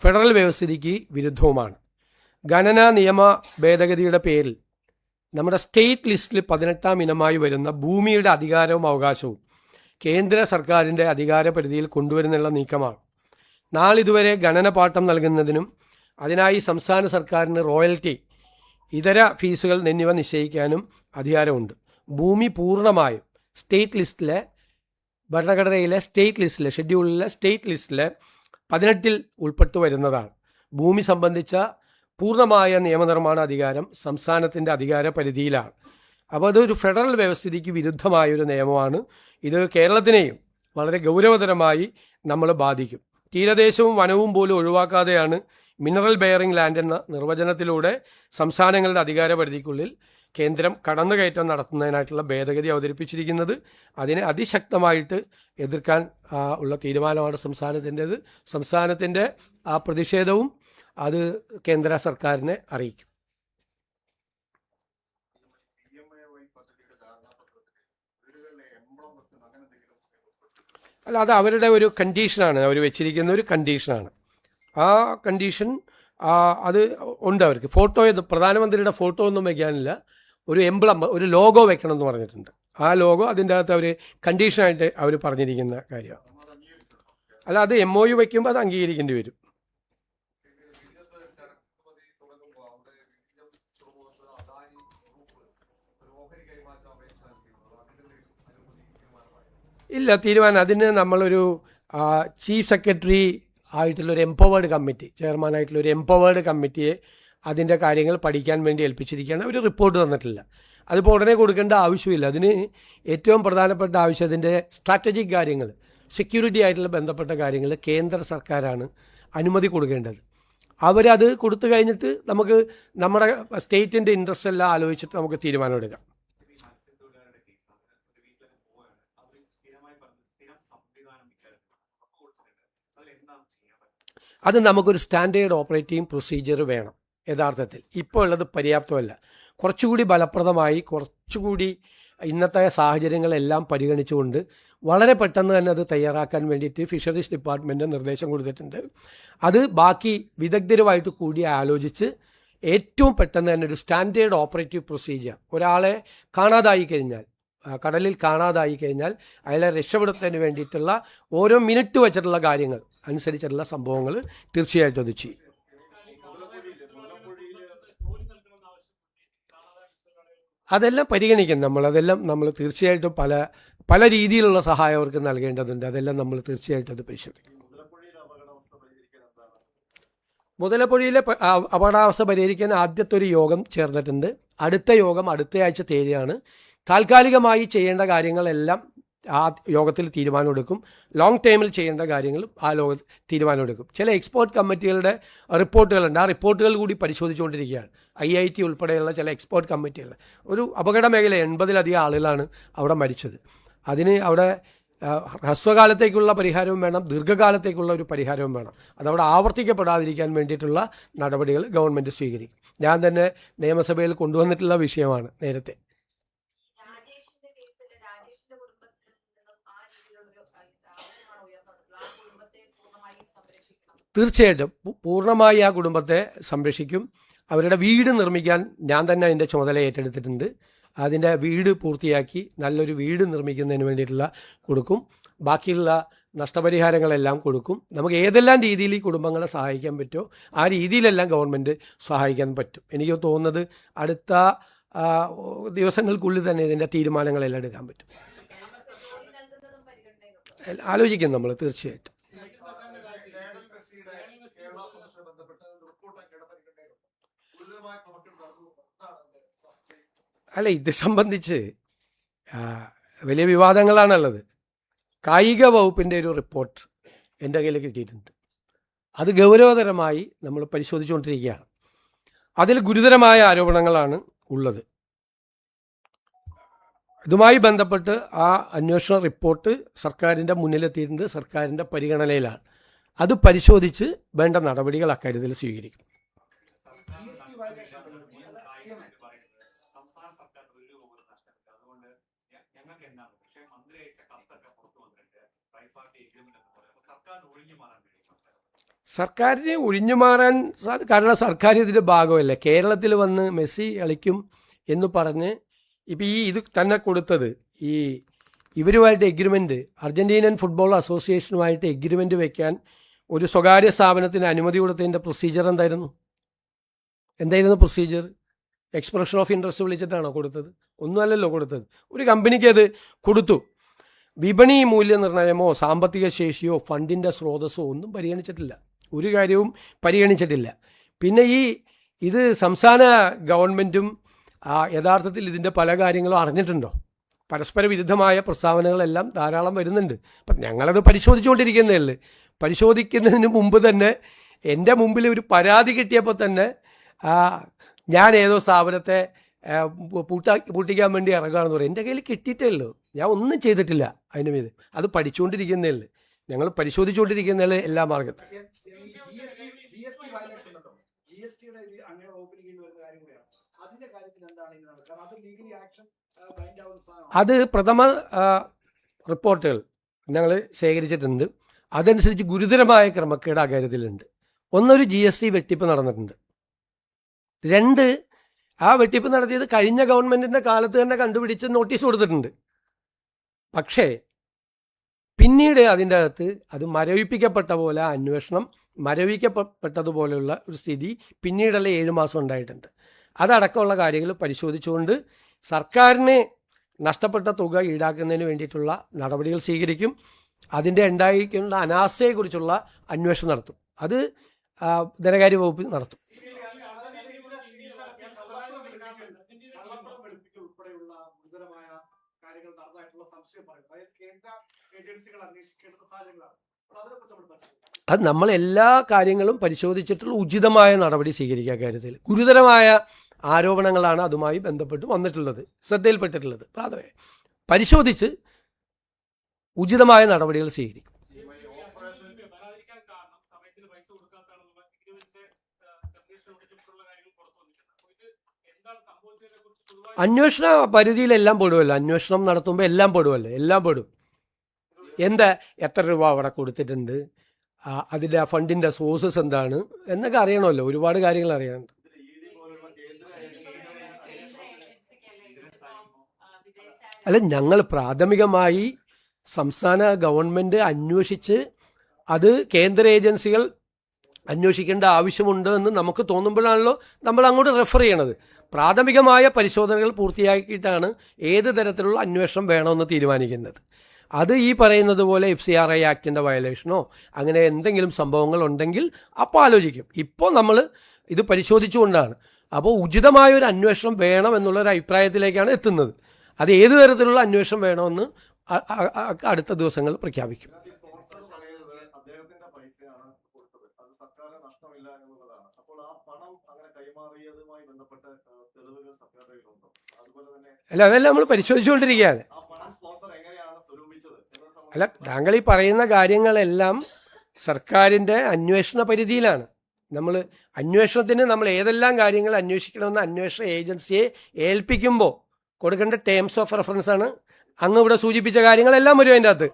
Federal വ്യവസ്ഥിതിക്ക് വിരുദ്ധവുമാണ്. ഗണനാ നിയമ ഭേദഗതിയുടെ പേരിൽ നമ്മുടെ സ്റ്റേറ്റ് ലിസ്റ്റിൽ 18ാം ഇനമായി വരുന്ന ഭൂമിയുടെ അധികാരവും അവകാശവും കേന്ദ്ര സർക്കാരിൻ്റെ അധികാര പരിധിയിൽ കൊണ്ടുവരുന്നുള്ള നീക്കമാണ്. നാളിതുവരെ ഗണനപാട്ടം നൽകുന്നതിനും അതിനായി സംസ്ഥാന സർക്കാരിന് റോയൽറ്റി, ഇതര ഫീസുകൾ എന്നിവ നിശ്ചയിക്കാനും അധികാരമുണ്ട്. ഭൂമി പൂർണ്ണമായും സ്റ്റേറ്റ് ലിസ്റ്റിലെ, ഭരണഘടനയിലെ സ്റ്റേറ്റ് ലിസ്റ്റിലെ, ഷെഡ്യൂളിലെ സ്റ്റേറ്റ് ലിസ്റ്റിലെ 18ൽ ഉൾപ്പെട്ടു വരുന്നതാണ്. ഭൂമി സംബന്ധിച്ച പൂർണ്ണമായ നിയമനിർമ്മാണ അധികാരം സംസ്ഥാനത്തിൻ്റെ അധികാര പരിധിയിലാണ്. അപ്പോൾ അതൊരു ഫെഡറൽ വ്യവസ്ഥിതിക്ക് വിരുദ്ധമായൊരു നിയമമാണ്. ഇത് കേരളത്തിനെയും വളരെ ഗൗരവതരമായി നമ്മൾ ബാധിക്കും. തീരദേശവും വനവും പോലും ഒഴിവാക്കാതെയാണ് മിനറൽ ബെയറിംഗ് ലാൻഡ് എന്ന നിർവചനത്തിലൂടെ സംസ്ഥാനങ്ങളുടെ അധികാര പരിധിക്കുള്ളിൽ കേന്ദ്രം കടന്നുകയറ്റം നടത്തുന്നതിനായിട്ടുള്ള ഭേദഗതി അവതരിപ്പിച്ചിരിക്കുന്നത്. അതിനെ അതിശക്തമായിട്ട് എതിർക്കാൻ ഉള്ള തീരുമാനമാണ് സംസ്ഥാനത്തിൻ്റേത്. സംസ്ഥാനത്തിൻ്റെ ആ പ്രതിഷേധവും അത് കേന്ദ്ര സർക്കാരിനെ അറിയിക്കും. അല്ല, അത് അവരുടെ ഒരു കണ്ടീഷനാണ്, അവർ വെച്ചിരിക്കുന്ന ഒരു കണ്ടീഷനാണ്. ആ കണ്ടീഷൻ അത് ഉണ്ട് അവർക്ക്. ഫോട്ടോ, പ്രധാനമന്ത്രിയുടെ ഫോട്ടോ ഒന്നും വയ്ക്കാനില്ല, ഒരു എംബ്ലം, ഒരു ലോഗോ വെക്കണം എന്ന് പറഞ്ഞിട്ടുണ്ട്. ആ ലോഗോ അതിൻ്റെ അകത്ത് അവർ കണ്ടീഷനായിട്ട് അവർ പറഞ്ഞിരിക്കുന്ന കാര്യമാണ്. അല്ല, അത് MOU വയ്ക്കുമ്പോൾ അത് അംഗീകരിക്കേണ്ടി വരും. ഇല്ല, തീരുമാനം അതിന് നമ്മളൊരു ചീഫ് സെക്രട്ടറി ആയിട്ടുള്ളൊരു എംപവേർഡ് കമ്മിറ്റി, ചെയർമാനായിട്ടുള്ളൊരു എംപവേർഡ് കമ്മിറ്റിയെ അതിൻ്റെ കാര്യങ്ങൾ പഠിക്കാൻ വേണ്ടി ഏൽപ്പിച്ചിരിക്കുകയാണ്. അവർ റിപ്പോർട്ട് തന്നിട്ടില്ല. അതിപ്പോൾ ഉടനെ കൊടുക്കേണ്ട ആവശ്യമില്ല. അതിന് ഏറ്റവും പ്രധാനപ്പെട്ട ആവശ്യം അതിൻ്റെ സ്ട്രാറ്റജിക് കാര്യങ്ങൾ, സെക്യൂരിറ്റി ആയിട്ടുള്ള ബന്ധപ്പെട്ട കാര്യങ്ങൾ കേന്ദ്ര സർക്കാരാണ് അനുമതി കൊടുക്കേണ്ടത്. അവരത് കൊടുത്തു കഴിഞ്ഞിട്ട് നമുക്ക് നമ്മുടെ സ്റ്റേറ്റിൻ്റെ ഇൻട്രസ്റ്റ് എല്ലാം ആലോചിച്ചിട്ട് നമുക്ക് തീരുമാനമെടുക്കാം. അത് നമുക്കൊരു സ്റ്റാൻഡേർഡ് ഓപ്പറേറ്റിംഗ് പ്രൊസീജിയർ വേണം. യഥാർത്ഥത്തിൽ ഇപ്പോൾ ഉള്ളത് പര്യാപ്തമല്ല. കുറച്ചുകൂടി ഫലപ്രദമായി, കുറച്ചുകൂടി ഇന്നത്തെ സാഹചര്യങ്ങളെല്ലാം പരിഗണിച്ചുകൊണ്ട് വളരെ പെട്ടെന്ന് തന്നെ അത് തയ്യാറാക്കാൻ വേണ്ടിയിട്ട് ഫിഷറീസ് ഡിപ്പാർട്ട്മെൻറ്റ് നിർദ്ദേശം കൊടുത്തിട്ടുണ്ട്. അത് ബാക്കി വിദഗ്ധരുമായിട്ട് കൂടി ആലോചിച്ച് ഏറ്റവും പെട്ടെന്ന് തന്നെ ഒരു സ്റ്റാൻഡേർഡ് ഓപ്പറേറ്റീവ് പ്രൊസീജിയർ, ഒരാളെ കാണാതായി കഴിഞ്ഞാൽ, കടലിൽ കാണാതായി കഴിഞ്ഞാൽ അയാളെ രക്ഷപ്പെടുത്തുന്നതിന് വേണ്ടിയിട്ടുള്ള ഓരോ മിനിറ്റ് വെച്ചിട്ടുള്ള കാര്യങ്ങൾ അനുസരിച്ചിട്ടുള്ള സംഭവങ്ങൾ തീർച്ചയായിട്ടും അത് ചെയ്യും. അതെല്ലാം പരിഗണിക്കും അതെല്ലാം നമ്മൾ തീർച്ചയായിട്ടും പല രീതിയിലുള്ള സഹായം അവർക്ക് നൽകേണ്ടതുണ്ട്. അതെല്ലാം നമ്മൾ തീർച്ചയായിട്ടും അത് പരിശോധിക്കും. മുതലപ്പുഴയിലെ അപകടാവസ്ഥ പരിഹരിക്കാൻ ആദ്യത്തെ ഒരു യോഗം ചേർന്നിട്ടുണ്ട്. അടുത്ത യോഗം അടുത്തയാഴ്ച തീയതിയാണ്. താൽക്കാലികമായി ചെയ്യേണ്ട കാര്യങ്ങളെല്ലാം ആ യോഗത്തിൽ തീരുമാനമെടുക്കും. ലോങ് ടൈമിൽ ചെയ്യേണ്ട കാര്യങ്ങളും ആ തീരുമാനമെടുക്കും. ചില എക്സ്പേർട്ട് കമ്മിറ്റികളുടെ റിപ്പോർട്ടുകളുണ്ട്. ആ റിപ്പോർട്ടുകൾ കൂടി പരിശോധിച്ചുകൊണ്ടിരിക്കുകയാണ്. IIT ഉൾപ്പെടെയുള്ള ചില എക്സ്പേർട്ട് കമ്മിറ്റികൾ. ഒരു അപകട മേഖല 80-ലധികം ആളുകളാണ് അവിടെ മരിച്ചത്. അതിന് അവിടെ ഹ്രസ്വകാലത്തേക്കുള്ള പരിഹാരവും വേണം, ദീർഘകാലത്തേക്കുള്ള ഒരു പരിഹാരവും വേണം. അതവിടെ ആവർത്തിക്കപ്പെടാതിരിക്കാൻ വേണ്ടിയിട്ടുള്ള നടപടികൾ ഗവൺമെൻറ് സ്വീകരിക്കും. ഞാൻ തന്നെ നിയമസഭയിൽ കൊണ്ടുവന്നിട്ടുള്ള വിഷയമാണ് നേരത്തെ. തീർച്ചയായിട്ടും പൂർണ്ണമായി ആ കുടുംബത്തെ സംരക്ഷിക്കും. അവരുടെ വീട് നിർമ്മിക്കാൻ ഞാൻ തന്നെ അതിൻ്റെ ചുമതല ഏറ്റെടുത്തിട്ടുണ്ട്. അതിൻ്റെ വീട് പൂർത്തിയാക്കി നല്ലൊരു വീട് നിർമ്മിക്കുന്നതിന് വേണ്ടിയിട്ടുള്ള കൊടുക്കും. ബാക്കിയുള്ള നഷ്ടപരിഹാരങ്ങളെല്ലാം കൊടുക്കും. നമുക്ക് ഏതെല്ലാം രീതിയിൽ ഈ കുടുംബങ്ങളെ സഹായിക്കാൻ പറ്റുമോ ആ രീതിയിലെല്ലാം ഗവൺമെൻറ് സഹായിക്കാൻ പറ്റും. എനിക്ക് തോന്നുന്നത് അടുത്ത ദിവസങ്ങൾക്കുള്ളിൽ തന്നെ ഇതിൻ്റെ തീരുമാനങ്ങളെല്ലാം എടുക്കാൻ പറ്റും. ആലോചിക്കും നമ്മൾ തീർച്ചയായിട്ടും. അല്ല, ഇത് സംബന്ധിച്ച് വലിയ വിവാദങ്ങളാണുള്ളത്. കായിക വകുപ്പിൻ്റെ ഒരു റിപ്പോർട്ട് എൻ്റെ കയ്യിൽ കിട്ടിയിട്ടുണ്ട്. അത് ഗൗരവതരമായി നമ്മൾ പരിശോധിച്ചുകൊണ്ടിരിക്കുകയാണ്. അതിൽ ഗുരുതരമായ ആരോപണങ്ങളാണ് ഉള്ളത്. ഇതുമായി ബന്ധപ്പെട്ട് ആ അന്വേഷണ റിപ്പോർട്ട് സർക്കാരിൻ്റെ മുന്നിലെത്തിയിട്ടുണ്ട്, സർക്കാരിൻ്റെ പരിഗണനയിലാണ്. അത് പരിശോധിച്ച് വേണ്ട നടപടികൾ അക്കാര്യത്തിൽ സ്വീകരിക്കും. സർക്കാരിനെ ഒഴിഞ്ഞു മാറാൻ കാരണം സർക്കാർ ഇതിൻ്റെ ഭാഗമല്ല. കേരളത്തിൽ വന്ന് മെസ്സി കളിക്കും എന്ന് പറഞ്ഞ് ഇപ്പം ഇത് തന്നെ കൊടുത്തത് ഇവരുമായിട്ട് എഗ്രിമെൻറ്റ്, അർജൻറ്റീനൻ ഫുട്ബോൾ അസോസിയേഷനുമായിട്ട് എഗ്രിമെൻറ്റ് വയ്ക്കാൻ ഒരു സ്വകാര്യ സ്ഥാപനത്തിന് അനുമതി കൊടുത്തതിൻ്റെ പ്രൊസീജിയർ എന്തായിരുന്നു പ്രൊസീജിയർ? എക്സ്പ്രഷൻ ഓഫ് ഇൻട്രസ്റ്റ് വിളിച്ചിട്ടാണോ കൊടുത്തത്? ഒന്നുമല്ലല്ലോ കൊടുത്തത്. ഒരു കമ്പനിക്ക് അത് കൊടുത്തു. വിപണി മൂല്യനിർണ്ണയമോ സാമ്പത്തിക ശേഷിയോ ഫണ്ടിൻ്റെ സ്രോതസ്സോ ഒന്നും പരിഗണിച്ചിട്ടില്ല. ഒരു കാര്യവും പരിഗണിച്ചിട്ടില്ല. പിന്നെ ഇത് സംസ്ഥാന ഗവൺമെൻറ്റും യഥാർത്ഥത്തിൽ ഇതിൻ്റെ പല കാര്യങ്ങളും അറിഞ്ഞിട്ടുണ്ടോ? പരസ്പര വിരുദ്ധമായ പ്രസ്താവനകളെല്ലാം ധാരാളം വരുന്നുണ്ട്. അപ്പം ഞങ്ങളത് പരിശോധിച്ചുകൊണ്ടിരിക്കുന്നേ ഉള്ളൂ. പരിശോധിക്കുന്നതിന് മുമ്പ് തന്നെ എൻ്റെ മുമ്പിൽ ഒരു പരാതി കിട്ടിയപ്പോൾ തന്നെ ഞാൻ ഏതോ സ്ഥാപനത്തെ പൂട്ടിക്കാൻ വേണ്ടി ഇറങ്ങുകയാണെന്ന് പറയും. എൻ്റെ കയ്യിൽ കിട്ടിയിട്ടേ ഉള്ളൂ, ഞാൻ ഒന്നും ചെയ്തിട്ടില്ല അതിന് മീത്. അത് പഠിച്ചുകൊണ്ടിരിക്കുന്നേ ഉള്ളൂ. ഞങ്ങൾ പരിശോധിച്ചുകൊണ്ടിരിക്കുന്നേ എല്ലാ മാർഗത്തും. അത് പ്രഥമ റിപ്പോർട്ടുകൾ ഞങ്ങൾ ശേഖരിച്ചിട്ടുണ്ട്. അതനുസരിച്ച് ഗുരുതരമായ ക്രമക്കേട് ആ കാര്യത്തിലുണ്ട്. ഒന്നൊരു GST വെട്ടിപ്പ് നടന്നിട്ടുണ്ട്. 2, ആ വെട്ടിപ്പ് നടത്തിയത് കഴിഞ്ഞ ഗവൺമെൻറ്റിൻ്റെ കാലത്ത് തന്നെ കണ്ടുപിടിച്ച് നോട്ടീസ് കൊടുത്തിട്ടുണ്ട്. പക്ഷേ പിന്നീട് അതിൻ്റെ അകത്ത് അത് മരവിപ്പിക്കപ്പെട്ട പോലെ അന്വേഷണം മരവിക്കപ്പെട്ടതുപോലെയുള്ള ഒരു സ്ഥിതി പിന്നീടുള്ള 7 മാസം ഉണ്ടായിട്ടുണ്ട്. അതടക്കമുള്ള കാര്യങ്ങൾ പരിശോധിച്ചുകൊണ്ട് സർക്കാരിന് നഷ്ടപ്പെട്ട തുക ഈടാക്കുന്നതിന് വേണ്ടിയിട്ടുള്ള നടപടികൾ സ്വീകരിക്കും. അതിൻ്റെ ഉണ്ടായിരിക്കുന്ന അനാസ്ഥയെക്കുറിച്ചുള്ള അന്വേഷണം നടത്തും. അത് ധനകാര്യ വകുപ്പ് നടത്തും. അത് നമ്മൾ എല്ലാ കാര്യങ്ങളും പരിശോധിച്ചിട്ടുള്ള ഉചിതമായ നടപടി സ്വീകരിക്കുക. കാര്യത്തിൽ ഗുരുതരമായ ആരോപണങ്ങളാണ് അതുമായി ബന്ധപ്പെട്ട് വന്നിട്ടുള്ളത്, ശ്രദ്ധയിൽപ്പെട്ടിട്ടുള്ളത്. അത് പരിശോധിച്ച് ഉചിതമായ നടപടികൾ സ്വീകരിക്കും. അന്വേഷണ പരിധിയിലെല്ലാം പെടുമല്ലോ. അന്വേഷണം നടത്തുമ്പോൾ എല്ലാം പെടുമല്ലോ, എല്ലാം പെടും. എത്ര രൂപ അവിടെ കൊടുത്തിട്ടുണ്ട്, അതിൻ്റെ ഫണ്ടിൻ്റെ സോഴ്സസ് എന്താണ് എന്നൊക്കെ അറിയണമല്ലോ. ഒരുപാട് കാര്യങ്ങൾ അറിയാനുണ്ട്. അല്ല, ഞങ്ങൾ പ്രാഥമികമായി സംസ്ഥാന ഗവൺമെൻറ് അന്വേഷിച്ച് അത് കേന്ദ്ര ഏജൻസികൾ അന്വേഷിക്കേണ്ട ആവശ്യമുണ്ട് എന്ന് നമുക്ക് തോന്നുമ്പോഴാണല്ലോ നമ്മൾ അങ്ങോട്ട് റെഫർ ചെയ്യണത്. പ്രാഥമികമായ പരിശോധനകൾ പൂർത്തിയാക്കിയിട്ടാണ് ഏത് തരത്തിലുള്ള അന്വേഷണം വേണമെന്ന് തീരുമാനിക്കുന്നത്. അത് ഈ പറയുന്നത് പോലെ FCRA ആക്ടിൻ്റെ വയലേഷനോ അങ്ങനെ എന്തെങ്കിലും സംഭവങ്ങൾ ഉണ്ടെങ്കിൽ അപ്പോൾ ആലോചിക്കും. ഇപ്പോൾ നമ്മൾ ഇത് പരിശോധിച്ചുകൊണ്ടാണ്. അപ്പോൾ ഉചിതമായൊരു അന്വേഷണം വേണം എന്നുള്ളൊരു അഭിപ്രായത്തിലേക്കാണ് എത്തുന്നത്. അത് ഏത് തരത്തിലുള്ള അന്വേഷണം വേണമെന്ന് അടുത്ത ദിവസങ്ങൾ പ്രഖ്യാപിക്കും. അല്ല, അതെല്ലാം നമ്മൾ പരിശോധിച്ചുകൊണ്ടിരിക്കുകയാണ്. അല്ല, താങ്കൾ ഈ പറയുന്ന കാര്യങ്ങളെല്ലാം സർക്കാരിൻ്റെ അന്വേഷണ പരിധിയിലാണ്. അന്വേഷണത്തിന് നമ്മൾ ഏതെല്ലാം കാര്യങ്ങൾ അന്വേഷിക്കണമെന്ന് അന്വേഷണ ഏജൻസിയെ ഏൽപ്പിക്കുമ്പോൾ കൊടുക്കേണ്ട ടേംസ് ഓഫ് റെഫറൻസ് ആണ് അങ്ങ് ഇവിടെ സൂചിപ്പിച്ച കാര്യങ്ങളെല്ലാം വരും അതിൻ്റെ അകത്ത്.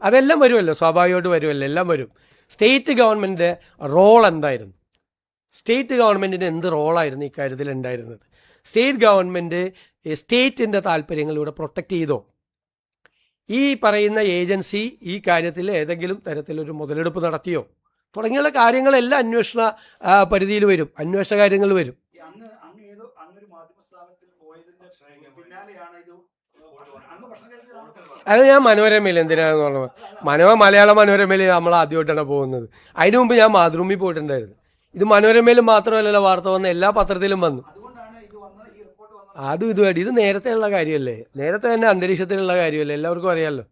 അതെല്ലാം വരുമല്ലോ, സ്വാഭാവികമായിട്ട് വരുമല്ലോ, എല്ലാം വരും. സ്റ്റേറ്റ് ഗവൺമെൻറ്റിൻ്റെ റോൾ എന്തായിരുന്നു? സ്റ്റേറ്റ് ഗവൺമെൻറ്റിന് എന്ത് റോളായിരുന്നു ഇക്കാര്യത്തിൽ ഉണ്ടായിരുന്നത്? സ്റ്റേറ്റ് ഗവൺമെൻറ് സ്റ്റേറ്റിൻ്റെ താല്പര്യങ്ങളിലൂടെ പ്രൊട്ടക്റ്റ് ചെയ്തോ? ഈ പറയുന്ന ഏജൻസി ഈ കാര്യത്തിൽ ഏതെങ്കിലും തരത്തിലൊരു മുതലെടുപ്പ് നടത്തിയോ? തുടങ്ങിയുള്ള കാര്യങ്ങളെല്ലാം അന്വേഷണ പരിധിയിൽ വരും, അന്വേഷണ കാര്യങ്ങൾ വരും. അത് ഞാൻ മനോരമയിൽ എന്തിനാണെന്ന് പറഞ്ഞത്, മലയാള മനോരമയിൽ നമ്മൾ ആദ്യമായിട്ടാണ് പോകുന്നത്. അതിനു മുമ്പ് ഞാൻ മാതൃഭൂമിയിൽ പോയിട്ടുണ്ടായിരുന്നു. ഇത് മനോരമയിലും മാത്രമല്ലല്ലോ വാർത്ത വന്ന, എല്ലാ പത്രത്തിലും വന്നു. ഇതുമായിട്ട് ഇത് നേരത്തെ ഉള്ള കാര്യമല്ലേ, നേരത്തെ തന്നെ അന്തരീക്ഷത്തിലുള്ള കാര്യമല്ലേ, എല്ലാവർക്കും അറിയാമല്ലോ.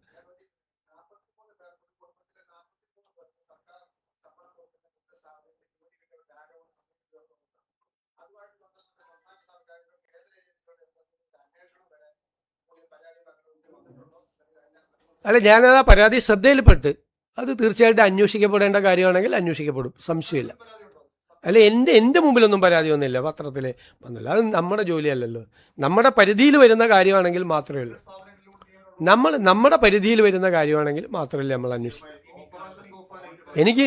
അല്ല, ഞാനത് ആ പരാതി ശ്രദ്ധയിൽപ്പെട്ട് അത് തീർച്ചയായിട്ടും അന്വേഷിക്കപ്പെടേണ്ട കാര്യമാണെങ്കിൽ അന്വേഷിക്കപ്പെടും, സംശയമില്ല. അല്ല, എൻ്റെ മുമ്പിലൊന്നും പരാതി വന്നില്ല, പത്രത്തിൽ വന്നില്ല. അത് നമ്മുടെ ജോലിയല്ലല്ലോ. നമ്മുടെ പരിധിയിൽ വരുന്ന കാര്യമാണെങ്കിൽ മാത്രമേ ഉള്ളൂ. നമ്മുടെ പരിധിയിൽ വരുന്ന കാര്യമാണെങ്കിൽ മാത്രമല്ലേ നമ്മൾ അന്വേഷിക്കും.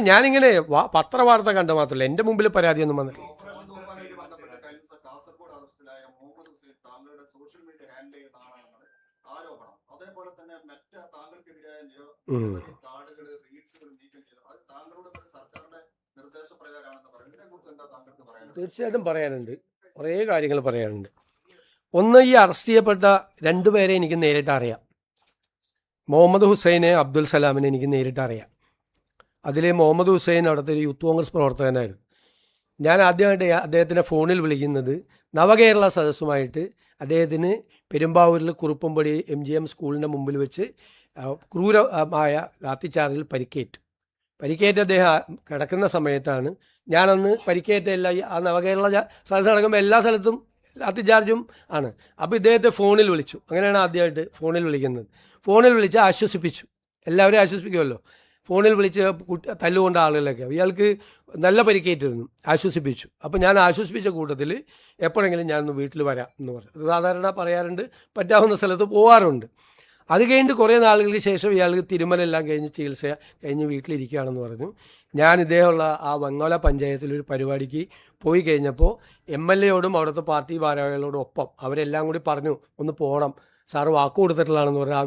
ഞാനിങ്ങനെ പത്രവാർത്ത കണ്ട മാത്രമല്ല, എൻ്റെ മുമ്പിൽ പരാതിയൊന്നും വന്നിട്ടില്ല. ഓപ്പറേഷൻ തൂഫാനുമായി ബന്ധപ്പെട്ട് കഴിഞ്ഞ കാസർഗോഡ് അറസ്റ്റിലായ മുഹമ്മദ് ഹുസൈൻ താങ്കളുടെ സോഷ്യൽ മീഡിയ ഹാൻഡിൽ ചെയ്യുന്ന ആളാണെന്നാണ് ആരോപണം. അതേപോലെ തന്നെ മറ്റ് താങ്കൾക്കെതിരായ നിരവധി കാർഡുകൾ, റീൽസുകൾ നീക്കം ചെയ്തു. അത് താങ്കളുടെ സർക്കാരിന്റെ നിർദ്ദേശപ്രകാരമാണെന്ന് പറയുന്നത്. ഇതിനെക്കുറിച്ച് എന്താ താങ്കൾക്ക് പറയാനുള്ളത്? തീർച്ചയായിട്ടും പറയാനുണ്ട്, കുറേ കാര്യങ്ങൾ പറയാനുണ്ട്. ഒന്ന്, ഈ അറസ്റ്റ് ചെയ്യപ്പെട്ട രണ്ടുപേരെ എനിക്ക് നേരിട്ട് അറിയാം. മുഹമ്മദ് ഹുസൈനെ, അബ്ദുൽ സലാമിനെ എനിക്ക് നേരിട്ട് അറിയാം. അതിൽ മുഹമ്മദ് ഹുസൈൻ അവിടുത്തെ ഒരു യൂത്ത് കോൺഗ്രസ് പ്രവർത്തകനായിരുന്നു. ഞാൻ ആദ്യമായിട്ട് അദ്ദേഹത്തിനെ ഫോണിൽ വിളിക്കുന്നത് നവകേരള സദസ്സുമായിട്ട് അദ്ദേഹത്തിന് പെരുമ്പാവൂരിൽ കുറുപ്പമ്പടി MGM സ്കൂളിൻ്റെ മുമ്പിൽ വെച്ച് ക്രൂരമായ ലാത്തിച്ചാർജിൽ പരിക്കേറ്റ് അദ്ദേഹം കിടക്കുന്ന സമയത്താണ്. ഞാനന്ന് പരിക്കേറ്റ ആ നവകേരള സദസ്സ് നടക്കുമ്പോൾ എല്ലാ സ്ഥലത്തും ലാത്തിച്ചാർജും ആണ്. അപ്പോൾ ഇദ്ദേഹത്തെ ഫോണിൽ വിളിച്ചു. അങ്ങനെയാണ് ആദ്യമായിട്ട് ഫോണിൽ വിളിക്കുന്നത്. ഫോണിൽ വിളിച്ച് ആശ്വസിപ്പിച്ചു. എല്ലാവരും ആശ്വസിപ്പിക്കുമല്ലോ. ഫോണിൽ വിളിച്ച് തല്ലുകൊണ്ട ആളുകളൊക്കെ ഇയാൾക്ക് നല്ല പരിക്കേറ്റിരുന്നു, ആശ്വസിപ്പിച്ചു. അപ്പോൾ ഞാൻ ആശ്വസിപ്പിച്ച കൂട്ടത്തിൽ എപ്പോഴെങ്കിലും ഞാനൊന്ന് വീട്ടിൽ വരാം എന്ന് പറഞ്ഞു. സാധാരണ പറയാറുണ്ട്, പറ്റാവുന്ന സ്ഥലത്ത് പോകാറുണ്ട്. അത് കഴിഞ്ഞിട്ട് കുറേ നാളുകൾക്ക് ശേഷം ഇയാൾക്ക് തിരുമലെല്ലാം കഴിഞ്ഞ് ചികിത്സ കഴിഞ്ഞ് വീട്ടിലിരിക്കുകയാണെന്ന് പറഞ്ഞു. ഞാൻ ഇദ്ദേഹമുള്ള ആ വെങ്ങോല പഞ്ചായത്തിലൊരു പരിപാടിക്ക് പോയി കഴിഞ്ഞപ്പോൾ MLA-യോടും അവിടുത്തെ പാർട്ടി ഭാരവാഹികളോടും ഒപ്പം അവരെല്ലാം കൂടി പറഞ്ഞു, ഒന്ന് പോകണം, സാറ് വാക്ക് കൊടുത്തിട്ടുള്ളതാണെന്ന് പറഞ്ഞാൽ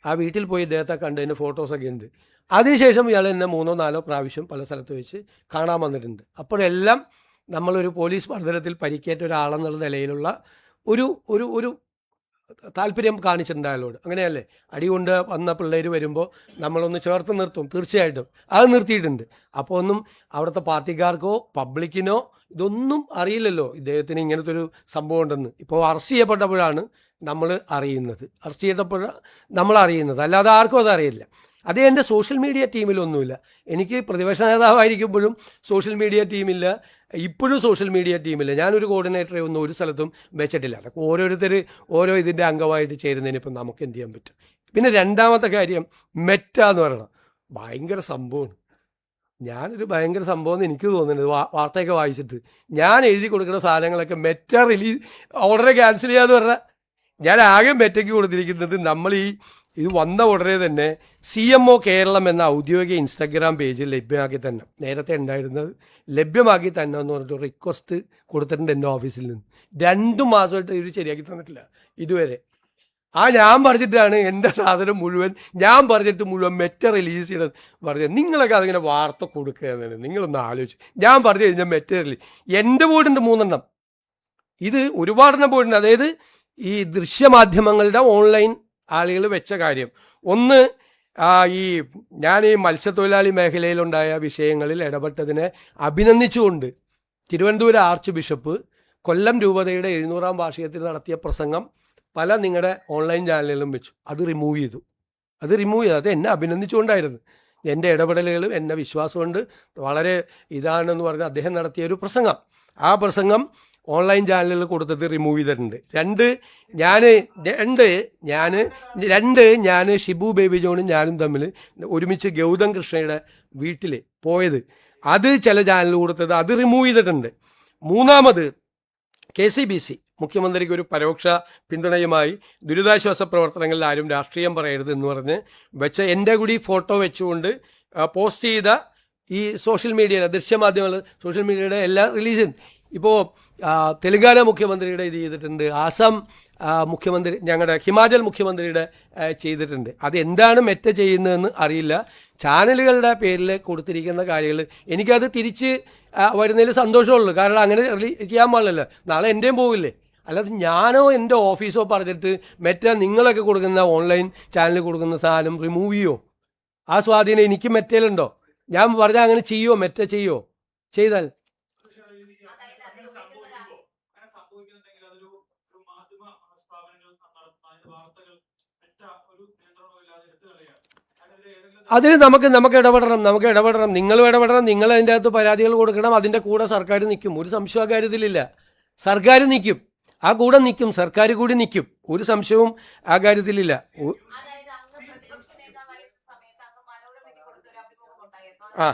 ആ വീട്ടിൽ പോയി ഇദ്ദേഹത്തെ കണ്ടതിന് ഫോട്ടോസൊക്കെ ഉണ്ട്. അതിനുശേഷം ഇയാൾ എന്നെ 3-4 പ്രാവശ്യം പല സ്ഥലത്ത് വെച്ച് കാണാൻ വന്നിട്ടുണ്ട്. അപ്പോഴെല്ലാം നമ്മളൊരു പോലീസ് മർദ്ദനത്തിൽ പരിക്കേറ്റ ഒരാളെന്നുള്ള നിലയിലുള്ള ഒരു ഒരു ഒരു താല്പര്യം കാണിച്ചിട്ടുണ്ട് അയാളോട്. അങ്ങനെയല്ലേ? അടികൊണ്ട് വന്ന പിള്ളേർ വരുമ്പോൾ നമ്മളൊന്ന് ചേർത്ത് നിർത്തും, തീർച്ചയായിട്ടും അത് നിർത്തിയിട്ടുണ്ട്. അപ്പോൾ ഒന്നും അവിടുത്തെ പാർട്ടിക്കാർക്കോ പബ്ലിക്കിനോ ഇതൊന്നും അറിയില്ലല്ലോ ഇദ്ദേഹത്തിന് ഇങ്ങനത്തെ ഒരു സംഭവം ഉണ്ടെന്ന്. ഇപ്പോൾ അറസ്റ്റ് ചെയ്യപ്പെട്ടപ്പോഴാണ് നമ്മൾ അറിയുന്നത്, അല്ലാതെ ആർക്കും അതറിയില്ല. അത് എൻ്റെ സോഷ്യൽ മീഡിയ ടീമിലൊന്നുമില്ല. എനിക്ക് പ്രതിപക്ഷ നേതാവായിരിക്കുമ്പോഴും സോഷ്യൽ മീഡിയ ടീമില്ല, ഇപ്പോഴും സോഷ്യൽ മീഡിയ ടീമില്ല. ഞാനൊരു കോർഡിനേറ്ററെ ഒന്നും ഒരു സ്ഥലത്തും വെച്ചിട്ടില്ല. അതൊക്കെ ഓരോരുത്തർ ഓരോ ഇതിൻ്റെ അംഗമായിട്ട് ചേരുന്നതിന് ഇപ്പം നമുക്ക് എന്ത് ചെയ്യാൻ പറ്റും. പിന്നെ രണ്ടാമത്തെ കാര്യം, മെറ്റ എന്ന് പറയണം, ഭയങ്കര സംഭവമാണ്. ഞാനൊരു ഭയങ്കര സംഭവം എന്ന് എനിക്ക് തോന്നുന്നത് വാർത്തയൊക്കെ വായിച്ചിട്ട്. ഞാൻ എഴുതി കൊടുക്കുന്ന സാധനങ്ങളൊക്കെ മെറ്റ ഓർഡറെ ക്യാൻസൽ ചെയ്യാന്ന് പറഞ്ഞാൽ, ഞാൻ ആകെ മെറ്റയ്ക്ക് കൊടുത്തിരിക്കുന്നത് നമ്മൾ ഇത് വന്ന ഉടനെ തന്നെ CMO കേരളം എന്ന ഔദ്യോഗിക ഇൻസ്റ്റാഗ്രാം പേജിൽ ലഭ്യമാക്കി തന്നെ, നേരത്തെ ഉണ്ടായിരുന്നത് ലഭ്യമാക്കി തന്നെ എന്ന് പറഞ്ഞിട്ട് റിക്വസ്റ്റ് കൊടുത്തിട്ടുണ്ട് എൻ്റെ ഓഫീസിൽ നിന്ന്. 2 മാസമായിട്ട് ഇത് ശരിയാക്കി തന്നിട്ടില്ല ഇതുവരെ. ഞാൻ പറഞ്ഞിട്ടാണ് എൻ്റെ സാധനം മുഴുവൻ, ഞാൻ പറഞ്ഞിട്ട് മുഴുവൻ മെറ്റ റിലീസ് ചെയ്യണം പറഞ്ഞത്. നിങ്ങളൊക്കെ അതിങ്ങനെ വാർത്ത കൊടുക്കുക എന്നാണ്. നിങ്ങളൊന്ന് ആലോചിച്ച്, ഞാൻ പറഞ്ഞു കഴിഞ്ഞാൽ മെറ്റ റിലീസ് എൻ്റെ പോയിട്ടുണ്ട് 3 എണ്ണം, ഇത് ഒരുപാടെണ്ണം പോയിട്ടുണ്ട്. അതായത് ഈ ദൃശ്യമാധ്യമങ്ങളുടെ ഓൺലൈൻ ആളുകൾ വെച്ച കാര്യം. ഒന്ന്, ഞാൻ ഈ മത്സ്യത്തൊഴിലാളി മേഖലയിലുണ്ടായ വിഷയങ്ങളിൽ ഇടപെട്ടതിനെ അഭിനന്ദിച്ചുകൊണ്ട് തിരുവനന്തപുരം ആർച്ച് ബിഷപ്പ് കൊല്ലം രൂപതയുടെ 700-ാം വാർഷികത്തിൽ നടത്തിയ പ്രസംഗം പല നിങ്ങളുടെ ഓൺലൈൻ ചാനലുകളിലും വെച്ചു. അത് റിമൂവ് ചെയ്തു. അത് എന്നെ അഭിനന്ദിച്ചുകൊണ്ടായിരുന്നു. എൻ്റെ ഇടപെടലുകളും എന്നെ വിശ്വാസമുണ്ട് വളരെ ഇതാണെന്ന് പറഞ്ഞ് അദ്ദേഹം നടത്തിയ ഒരു പ്രസംഗം. ആ പ്രസംഗം ഓൺലൈൻ ചാനലുകൾ കൊടുത്തത് റിമൂവ് ചെയ്തിട്ടുണ്ട്. ഞാൻ ഷിബു ബേബി ജോണും ഞാനും തമ്മിൽ ഒരുമിച്ച് ഗൗതം കൃഷ്ണയുടെ വീട്ടിൽ പോയത്, അത് ചില ചാനൽ കൊടുത്തത് അത് റിമൂവ് ചെയ്തിട്ടുണ്ട്. മൂന്നാമത്, KCBC മുഖ്യമന്ത്രിക്ക് ഒരു പരോക്ഷ പിന്തുണയുമായി ദുരിതാശ്വാസ പ്രവർത്തനങ്ങളിൽ ആരും രാഷ്ട്രീയം പറയരുത് എന്ന് പറഞ്ഞ് വെച്ച എൻ്റെ കൂടി ഫോട്ടോ വെച്ചുകൊണ്ട് പോസ്റ്റ് ചെയ്ത ഈ സോഷ്യൽ മീഡിയയിലെ ദൃശ്യമാധ്യമങ്ങൾ, സോഷ്യൽ മീഡിയയുടെ എല്ലാ റിലീസും. ഇപ്പോൾ തെലങ്കാന മുഖ്യമന്ത്രിയുടെ ഇത് ചെയ്തിട്ടുണ്ട്, ആസാം മുഖ്യമന്ത്രി, ഞങ്ങളുടെ ഹിമാചൽ മുഖ്യമന്ത്രിയുടെ ചെയ്തിട്ടുണ്ട്. അതെന്താണ് മെറ്റ ചെയ്യുന്നതെന്ന് അറിയില്ല. ചാനലുകളുടെ പേരിൽ കൊടുത്തിരിക്കുന്ന കാര്യങ്ങൾ എനിക്കത് തിരിച്ച് വരുന്നതിൽ സന്തോഷമുള്ളൂ. കാരണം അങ്ങനെ ചെയ്യാൻ പാടില്ലല്ലോ, നാളെ എൻ്റെയും പോകില്ലേ. അല്ലാതെ ഞാനോ എൻ്റെ ഓഫീസോ പറഞ്ഞിട്ട് മെറ്റ നിങ്ങളൊക്കെ കൊടുക്കുന്ന ഓൺലൈൻ ചാനലിൽ കൊടുക്കുന്ന സാധനം റിമൂവ് ചെയ്യോ? ആ സ്വാധീനം എനിക്ക് മെറ്റയിലുണ്ടോ? ഞാൻ പറഞ്ഞാൽ അങ്ങനെ ചെയ്യോ? മെറ്റ ചെയ്യോ? ചെയ്താൽ അതിന് നമുക്ക് ഇടപെടണം. നിങ്ങളും ഇടപെടണം. നിങ്ങൾ അതിൻ്റെ അകത്ത് പരാതികൾ കൊടുക്കണം. അതിൻ്റെ കൂടെ സർക്കാർ നിൽക്കും, ഒരു സംശയം കാര്യത്തിലില്ല. സർക്കാർ നിൽക്കും, ആ കൂടെ നിൽക്കും, സർക്കാർ കൂടി നിൽക്കും, ഒരു സംശയവും ആ കാര്യത്തിലില്ല. ആ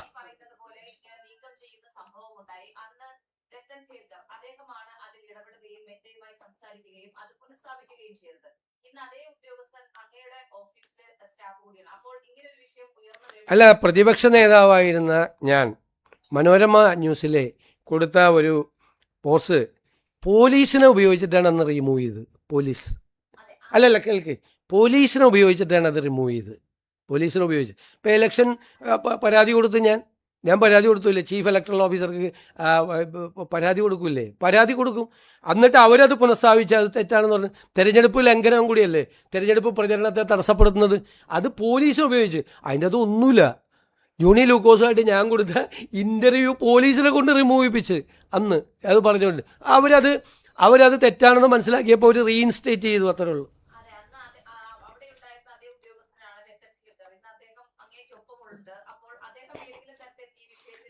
സ്റ്റാഫ് കൂടിയാണ്. അപ്പോൾ ഇങ്ങനെ ഒരു വിഷയം ഉയർന്നു അല്ല, പ്രതിപക്ഷ നേതാവായിരുന്ന ഞാൻ മനോരമ ന്യൂസിലെ കൊടുത്ത ഒരു പോസ്റ്റ് പോലീസിനെ ഉപയോഗിച്ചിട്ടാണ് അന്ന് റിമൂവ് ചെയ്തത്. പോലീസ് അല്ലല്ല, കേൾക്ക്, പോലീസിനെ ഉപയോഗിച്ചിട്ടാണ് അത് റിമൂവ് ചെയ്തത്. പോലീസിനെ ഉപയോഗിച്ച് ഇപ്പോൾ ഇലക്ഷൻ പരാതി കൊടുത്ത് ഞാൻ പരാതി കൊടുത്തില്ലേ, ചീഫ് ഇലക്ടറൽ ഓഫീസർക്ക് പരാതി കൊടുക്കില്ലേ? പരാതി കൊടുക്കും. എന്നിട്ട് അവരത് പുനഃസ്ഥാപിച്ച് അത് തെറ്റാണെന്ന് പറഞ്ഞു. തെരഞ്ഞെടുപ്പ് ലംഘനം കൂടിയല്ലേ, തെരഞ്ഞെടുപ്പ് പ്രചരണത്തെ തടസ്സപ്പെടുത്തുന്നത്. അത് പോലീസിനെ ഉപയോഗിച്ച്. അതിൻ്റെ അത് ഒന്നുമില്ല. ജോണി ലൂക്കോസുമായിട്ട് ഞാൻ കൊടുത്ത ഇൻ്റർവ്യൂ പോലീസിനെ കൊണ്ട് റിമൂവ് ചെയ്യിപ്പിച്ച് അന്ന് അത് പറഞ്ഞുകൊണ്ട് അവരത് തെറ്റാണെന്ന് മനസ്സിലാക്കിയപ്പോൾ അവർ റീഇൻസ്റ്റേറ്റ് ചെയ്തു, അത്രേ ഉള്ളൂ.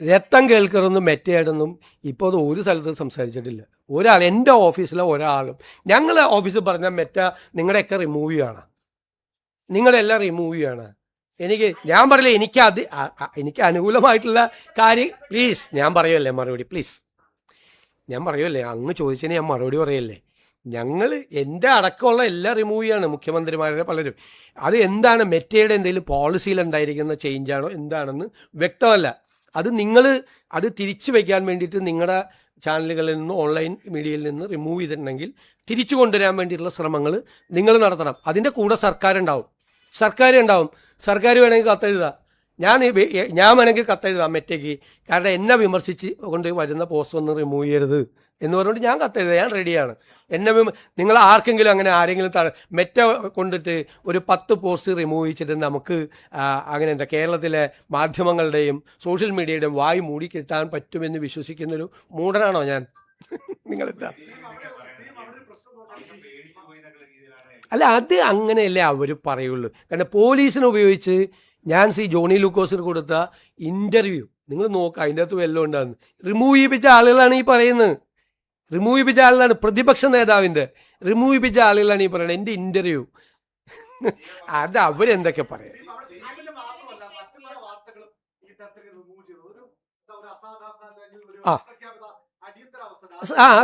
രക്തം കേൾക്കറൊന്നും മെറ്റയായിട്ടൊന്നും ഇപ്പോൾ അത് ഒരു സ്ഥലത്ത് സംസാരിച്ചിട്ടില്ല. ഒരാൾ എൻ്റെ ഓഫീസിലെ ഒരാളും ഞങ്ങളെ ഓഫീസിൽ പറഞ്ഞാൽ മെറ്റ നിങ്ങളുടെയൊക്കെ റിമൂവ് ചെയ്യണം, നിങ്ങളെല്ലാം റിമൂവ് ചെയ്യണം. ഞാൻ പറയില്ല, എനിക്ക് അനുകൂലമായിട്ടുള്ള കാര്യം പ്ലീസ് ഞാൻ പറയുമല്ലേ മറുപടി, പ്ലീസ് ഞാൻ പറയുമല്ലേ, അങ്ങ് ചോദിച്ചതിന് ഞാൻ മറുപടി പറയല്ലേ. എൻ്റെ അടക്കമുള്ള എല്ലാം റിമൂവ് ചെയ്യാണ് മുഖ്യമന്ത്രിമാരുടെ പലരും. അത് എന്താണ് മെറ്റയുടെ എന്തെങ്കിലും പോളിസിയിലുണ്ടായിരിക്കുന്ന ചേഞ്ചാണോ എന്താണെന്ന് വ്യക്തമല്ല. അത് തിരിച്ചു വയ്ക്കാൻ വേണ്ടിയിട്ട് നിങ്ങളുടെ ചാനലുകളിൽ നിന്ന് ഓൺലൈൻ മീഡിയയിൽ നിന്ന് റിമൂവ് ചെയ്തിട്ടുണ്ടെങ്കിൽ തിരിച്ചു കൊണ്ടുവരാൻ വേണ്ടിയിട്ടുള്ള ശ്രമങ്ങൾ നിങ്ങൾ നടത്തണം. അതിൻ്റെ കൂടെ സർക്കാരുണ്ടാവും. സർക്കാർ വേണമെങ്കിൽ കത്തെഴുതാം. ഞാൻ വേണമെങ്കിൽ കത്തെഴുതാം മെറ്റയ്ക്ക്, കാരണം എന്നെ വിമർശിച്ച് കൊണ്ട് വരുന്ന പോസ്റ്റ് ഒന്നും റിമൂവ് ചെയ്യരുത് എന്ന് പറഞ്ഞുകൊണ്ട് ഞാൻ കത്തെഴുതാം. ഞാൻ റെഡിയാണ്. നിങ്ങൾ ആർക്കെങ്കിലും അങ്ങനെ ആരെങ്കിലും മെറ്റ കൊണ്ടിട്ട് ഒരു 10 പോസ്റ്റ് റിമൂവ് ചെയ്തിട്ട് നമുക്ക് അങ്ങനെ കേരളത്തിലെ മാധ്യമങ്ങളുടെയും സോഷ്യൽ മീഡിയയുടെയും വായി മൂടി കിട്ടാൻ പറ്റുമെന്ന് വിശ്വസിക്കുന്നൊരു മൂഢനാണോ ഞാൻ? നിങ്ങളെന്താ? അല്ല, അത് അങ്ങനെയല്ലേ അവർ പറയുള്ളൂ. കാരണം പോലീസിനെ ഉപയോഗിച്ച് ഞാൻ ജോണി ലൂക്കോസിന് കൊടുത്ത ഇൻ്റർവ്യൂ നിങ്ങൾ നോക്കുക, അതിൻ്റെ അകത്ത് വല്ലതും ഉണ്ടാകുന്നു. റിമൂവ് ചെയ്യിപ്പിച്ച ആളുകളാണ് ഈ പറയുന്നത്. റിമൂവ് ചെയ്യിപ്പിച്ച ആളുകളാണ് പ്രതിപക്ഷ നേതാവിൻ്റെ റിമൂവ് ചെയ്യിപ്പിച്ച ആളുകളാണ് ഈ പറയുന്നത്. എൻ്റെ ഇൻ്റർവ്യൂ അത് അവരെന്തൊക്കെ പറയാം.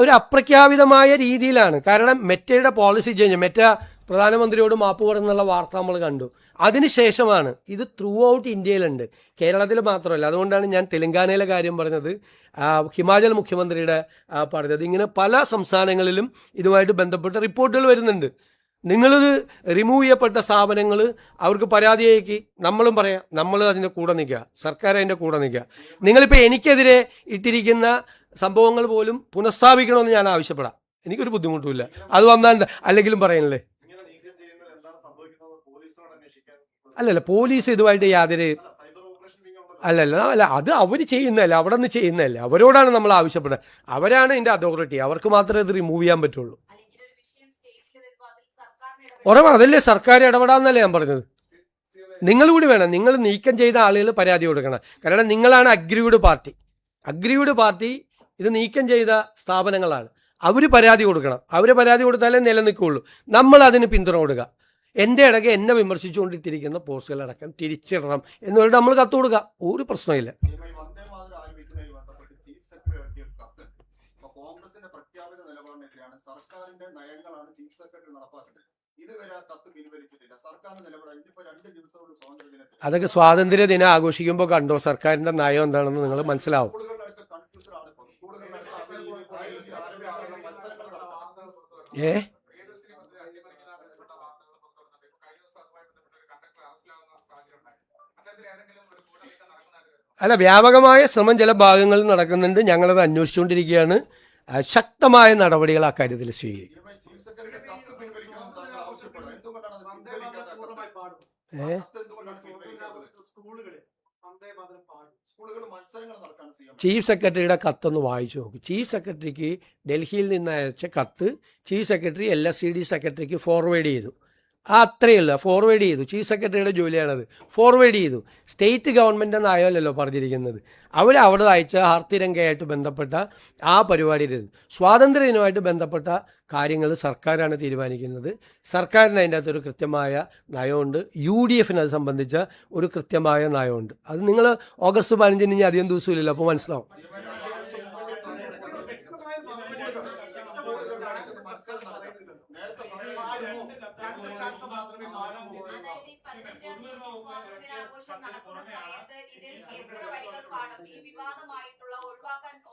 ഒരു അപ്രഖ്യാപിതമായ രീതിയിലാണ്. കാരണം മെറ്റയുടെ പോളിസി ചേഞ്ച്, മെറ്റ പ്രധാനമന്ത്രിയോട് മാപ്പ് പറയുന്നുള്ള വാർത്ത നമ്മൾ കണ്ടു. അതിനുശേഷമാണ് ഇത് ത്രൂ ഔട്ട് ഇന്ത്യയിലുണ്ട്, കേരളത്തിൽ മാത്രമല്ല. അതുകൊണ്ടാണ് ഞാൻ തെലങ്കാനയിലെ കാര്യം പറഞ്ഞത്, ഹിമാചൽ മുഖ്യമന്ത്രിയുടെ പറഞ്ഞത്. ഇങ്ങനെ പല സംസ്ഥാനങ്ങളിലും ഇതുമായിട്ട് ബന്ധപ്പെട്ട റിപ്പോർട്ടുകൾ വരുന്നുണ്ട്. നിങ്ങളിത് റിമൂവ് ചെയ്യപ്പെട്ട സ്ഥാപനങ്ങൾ അവർക്ക് പരാതിയാക്കി നമ്മളും പറയാം, നമ്മൾ അതിൻ്റെ കൂടെ നിൽക്കുക, സർക്കാർ അതിൻ്റെ കൂടെ നിൽക്കുക. നിങ്ങളിപ്പോൾ എനിക്കെതിരെ ഇട്ടിരിക്കുന്ന സംഭവങ്ങൾ പോലും പുനഃസ്ഥാപിക്കണമെന്ന് ഞാൻ ആവശ്യപ്പെടാം. എനിക്കൊരു ബുദ്ധിമുട്ടുമില്ല. അത് വന്നാൽ അല്ലെങ്കിലും പറയണല്ലേ. അല്ലല്ല, പോലീസ് ഇതുമായിട്ട് യാതൊരു അല്ല അത് അവർ ചെയ്യുന്നതല്ല, അവിടെ നിന്ന് ചെയ്യുന്നതല്ല. അവരോടാണ് നമ്മൾ ആവശ്യപ്പെടുന്നത്. അവരാണ് ഇതിൻ്റെ അതോറിറ്റി, അവർക്ക് മാത്രമേ ഇത് റിമൂവ് ചെയ്യാൻ പറ്റുള്ളൂ. ഉറപ്പാ, അതല്ലേ സർക്കാർ ഇടപെടാമെന്നല്ലേ ഞാൻ പറഞ്ഞത്. നിങ്ങൾ കൂടി വേണം, നിങ്ങൾ നീക്കം ചെയ്ത ആളുകൾ പരാതി കൊടുക്കണം. കാരണം നിങ്ങളാണ് അഗ്രീവ്ഡ് പാർട്ടി ഇത് നീക്കം ചെയ്ത സ്ഥാപനങ്ങളാണ്. അവർ പരാതി കൊടുക്കണം. അവർ പരാതി കൊടുത്താലേ നിലനിൽക്കുകയുള്ളൂ. നമ്മൾ അതിന് പിന്തുണ കൊടുക്കുക. എൻ്റെ ഇടയ്ക്ക് എന്നെ വിമർശിച്ചുകൊണ്ടിട്ടിരിക്കുന്ന പോസ്റ്റുകളടക്കം തിരിച്ചിടണം എന്ന് പറഞ്ഞിട്ട് നമ്മൾ കത്ത് കൊടുക്കുക. ഒരു പ്രശ്നമില്ല. സർക്കാരിന്റെ നയങ്ങളാണ് ചീഫ് സെക്രട്ടറി നടപ്പാക്കുന്നത്. ഇതുവരെ കത്ത് പിൻവലിച്ചിട്ടില്ല. സർക്കാരിന്റെ നിലപാട് ഇന്നിപ്പോ 2 ദിവസം സ്വാതന്ത്ര്യ ദിനത്തിൽ അതൊക്കെ സ്വാതന്ത്ര്യ ദിനം ആഘോഷിക്കുമ്പോൾ കണ്ടോ സർക്കാരിന്റെ നയം എന്താണെന്ന് നിങ്ങൾ മനസ്സിലാവും. അല്ല, വ്യാപകമായ ശ്രമം ചില ഭാഗങ്ങളിൽ നടക്കുന്നുണ്ട്. ഞങ്ങളത് അന്വേഷിച്ചുകൊണ്ടിരിക്കുകയാണ്. ശക്തമായ നടപടികൾ ആ കാര്യത്തിൽ സ്വീകരിക്കും. ചീഫ് സെക്രട്ടറിയുടെ കത്തൊന്ന് വായിച്ചു നോക്കും. ചീഫ് സെക്രട്ടറിക്ക് ഡൽഹിയിൽ നിന്ന് അയച്ച കത്ത് ചീഫ് സെക്രട്ടറി LSCD സെക്രട്ടറിക്ക് ഫോർവേഡ് ചെയ്തു. അത്രയല്ല, ഫോർവേഡ് ചെയ്തു. ചീഫ് സെക്രട്ടറിയുടെ ജോലിയാണത്. ഫോർവേഡ് ചെയ്തു. സ്റ്റേറ്റ് ഗവൺമെൻറ് നയമല്ലല്ലോ പറഞ്ഞിരിക്കുന്നത്. അവിടെ അയച്ച ഹർത്തിരംഗയായിട്ട് ബന്ധപ്പെട്ട ആ പരിപാടിയിലിരുന്നു. സ്വാതന്ത്ര്യദിനമായിട്ട് ബന്ധപ്പെട്ട കാര്യങ്ങൾ സർക്കാരാണ് തീരുമാനിക്കുന്നത്. സർക്കാരിന് അതിൻ്റെ അകത്തൊരു കൃത്യമായ നയമുണ്ട്. UDFന് അത് സംബന്ധിച്ച ഒരു കൃത്യമായ നയമുണ്ട്. അത് നിങ്ങൾ ഓഗസ്റ്റ് 15 ഇനി അധികം ദിവസമില്ലല്ലോ, അപ്പോൾ മനസ്സിലാവും. നടക്കുന്ന സമയത്ത് ഇതിൽ എത്ര വരികൾ പാടും? ഈ വിവാദമായിട്ടുള്ള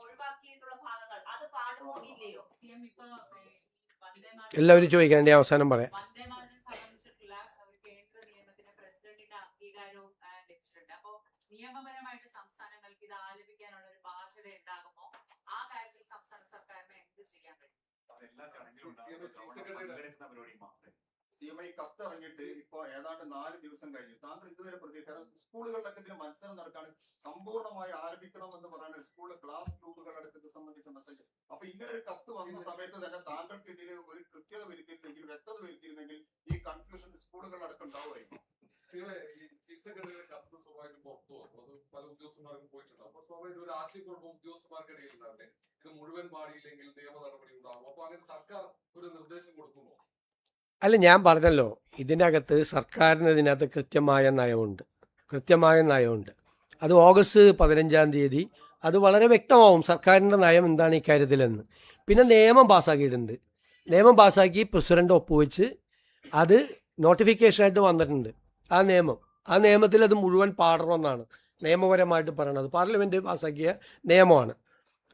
ഒഴിവാക്കിയിട്ടുള്ള ഭാഗങ്ങൾ അത് പാടുമോ ഇല്ലയോ? എല്ലാവരും ചോദിക്കാൻ എൻ്റെ അവസാനം പറയാം. വന്ദേമാതരം സംബന്ധിച്ചിട്ടുള്ള ഒരു കേന്ദ്ര നിയമത്തിന് പ്രസിഡന്റിന്റെ അംഗീകാരവും ലഭിച്ചിട്ടുണ്ട്. അപ്പോൾ നിയമപരമായിട്ട് സംസ്ഥാനങ്ങൾക്ക് ഇത് ആലപിക്കാനുള്ള ഒരു ബാധ്യത ഉണ്ടാകുമോ? ആ കാര്യത്തിൽ സംസ്ഥാന സർക്കാരിന് എന്ത് ചെയ്യാൻ പറ്റും? CMI കത്ത് ഇറങ്ങിയിട്ട് ഇപ്പൊ ഏതാണ്ട് 4 ദിവസം കഴിഞ്ഞു. താങ്കൾ ഇതുവരെ പ്രതികരണം സ്കൂളുകളിലൊക്കെ ഇതിന് മത്സരം നടക്കാണ്, സമ്പൂർണ്ണമായി ആരംഭിക്കണം എന്ന് പറയുന്നത് സ്കൂളിൽ ക്ലാസ് ഗ്രൂപ്പുകളടക്കം ഇത് സംബന്ധിച്ച മെസ്സേജ്. അപ്പൊ ഇങ്ങനെ ഒരു കത്ത് വന്ന സമയത്ത് തന്നെ താങ്കൾക്ക് ഇതിന് ഒരു കൃത്യത വരുത്തിയിരുന്നെങ്കിൽ, വ്യക്തത വരുത്തിയിരുന്നെങ്കിൽ ഈ കൺഫ്യൂഷൻ സ്കൂളുകളിലടക്കം ഉണ്ടാവുമായിരുന്നു. ഈ ചീഫ് സെക്രട്ടറിയുടെ കത്ത് സ്വാഭാവികം പുറത്തു വന്നു, അത് പല ഉദ്യോഗസ്ഥന്മാർക്കും പോയിട്ടുണ്ട്. അപ്പൊ സ്വാഭാവികം ഒരു ആശയക്കുഴപ്പം ഉദ്യോഗസ്ഥന്മാർക്കിടയിൽ ഉണ്ടാവട്ടെ, ഇത് മുഴുവൻ പാടിയില്ലെങ്കിൽ നിയമ നടപടി ഉണ്ടാവും. അപ്പൊ അങ്ങനെ സർക്കാർ ഒരു നിർദ്ദേശം കൊടുക്കുമോ? അല്ല, ഞാൻ പറഞ്ഞല്ലോ, ഇതിനകത്ത് സർക്കാരിന് ഇതിനകത്ത് കൃത്യമായ നയമുണ്ട്. അത് ഓഗസ്റ്റ് 15-ാം തീയതി അത് വളരെ വ്യക്തമാവും സർക്കാരിൻ്റെ നയം എന്താണ് ഇക്കാര്യത്തിലെന്ന്. പിന്നെ നിയമം പാസ്സാക്കിയിട്ടുണ്ട്. നിയമം പാസ്സാക്കി പ്രസിഡന്റ് ഒപ്പുവെച്ച് അത് നോട്ടിഫിക്കേഷനായിട്ട് വന്നിട്ടുണ്ട്. ആ നിയമത്തിൽ അത് മുഴുവൻ പാടണമെന്നാണ് നിയമപരമായിട്ട് പറയണത്. പാർലമെൻറ്റ് പാസ്സാക്കിയ നിയമമാണ്.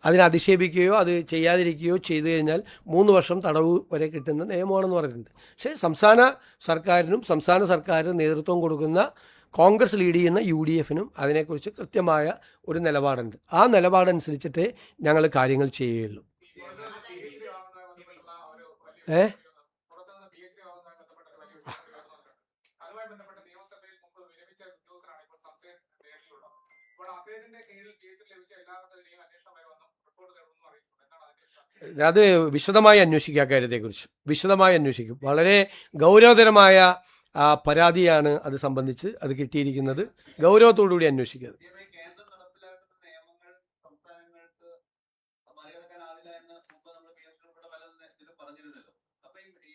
അതിനെ അധിക്ഷേപിക്കുകയോ അത് ചെയ്യാതിരിക്കുകയോ ചെയ്തു കഴിഞ്ഞാൽ 3 വർഷം തടവ് വരെ കിട്ടുന്ന നിയമമാണെന്ന് പറഞ്ഞിട്ടുണ്ട്. പക്ഷേ സംസ്ഥാന സർക്കാരിന് നേതൃത്വം കൊടുക്കുന്ന കോൺഗ്രസ് ലീഡ് ചെയ്യുന്ന UDF-നും അതിനെക്കുറിച്ച് കൃത്യമായ ഒരു നിലപാടുണ്ട്. ആ നിലപാടനുസരിച്ചിട്ടേ ഞങ്ങൾ കാര്യങ്ങൾ ചെയ്യുകയുള്ളൂ. അത് വിശദമായി അന്വേഷിക്കുക. കാര്യത്തെക്കുറിച്ച് വിശദമായി അന്വേഷിക്കും. വളരെ ഗൗരവതരമായ പരാതിയാണ് അത് സംബന്ധിച്ച് അത് കിട്ടിയിരിക്കുന്നത്. ഗൗരവത്തോടുകൂടി അന്വേഷിക്കുക. കേന്ദ്രം നടപ്പിലാക്കുന്ന നിയമങ്ങൾ സംസ്ഥാനങ്ങൾക്ക് മറികടക്കാനാവില്ല എന്ന് മുമ്പ് നമ്മൾ ഇതിൽ പറഞ്ഞിരുന്നല്ലോ. അപ്പൊ ഈ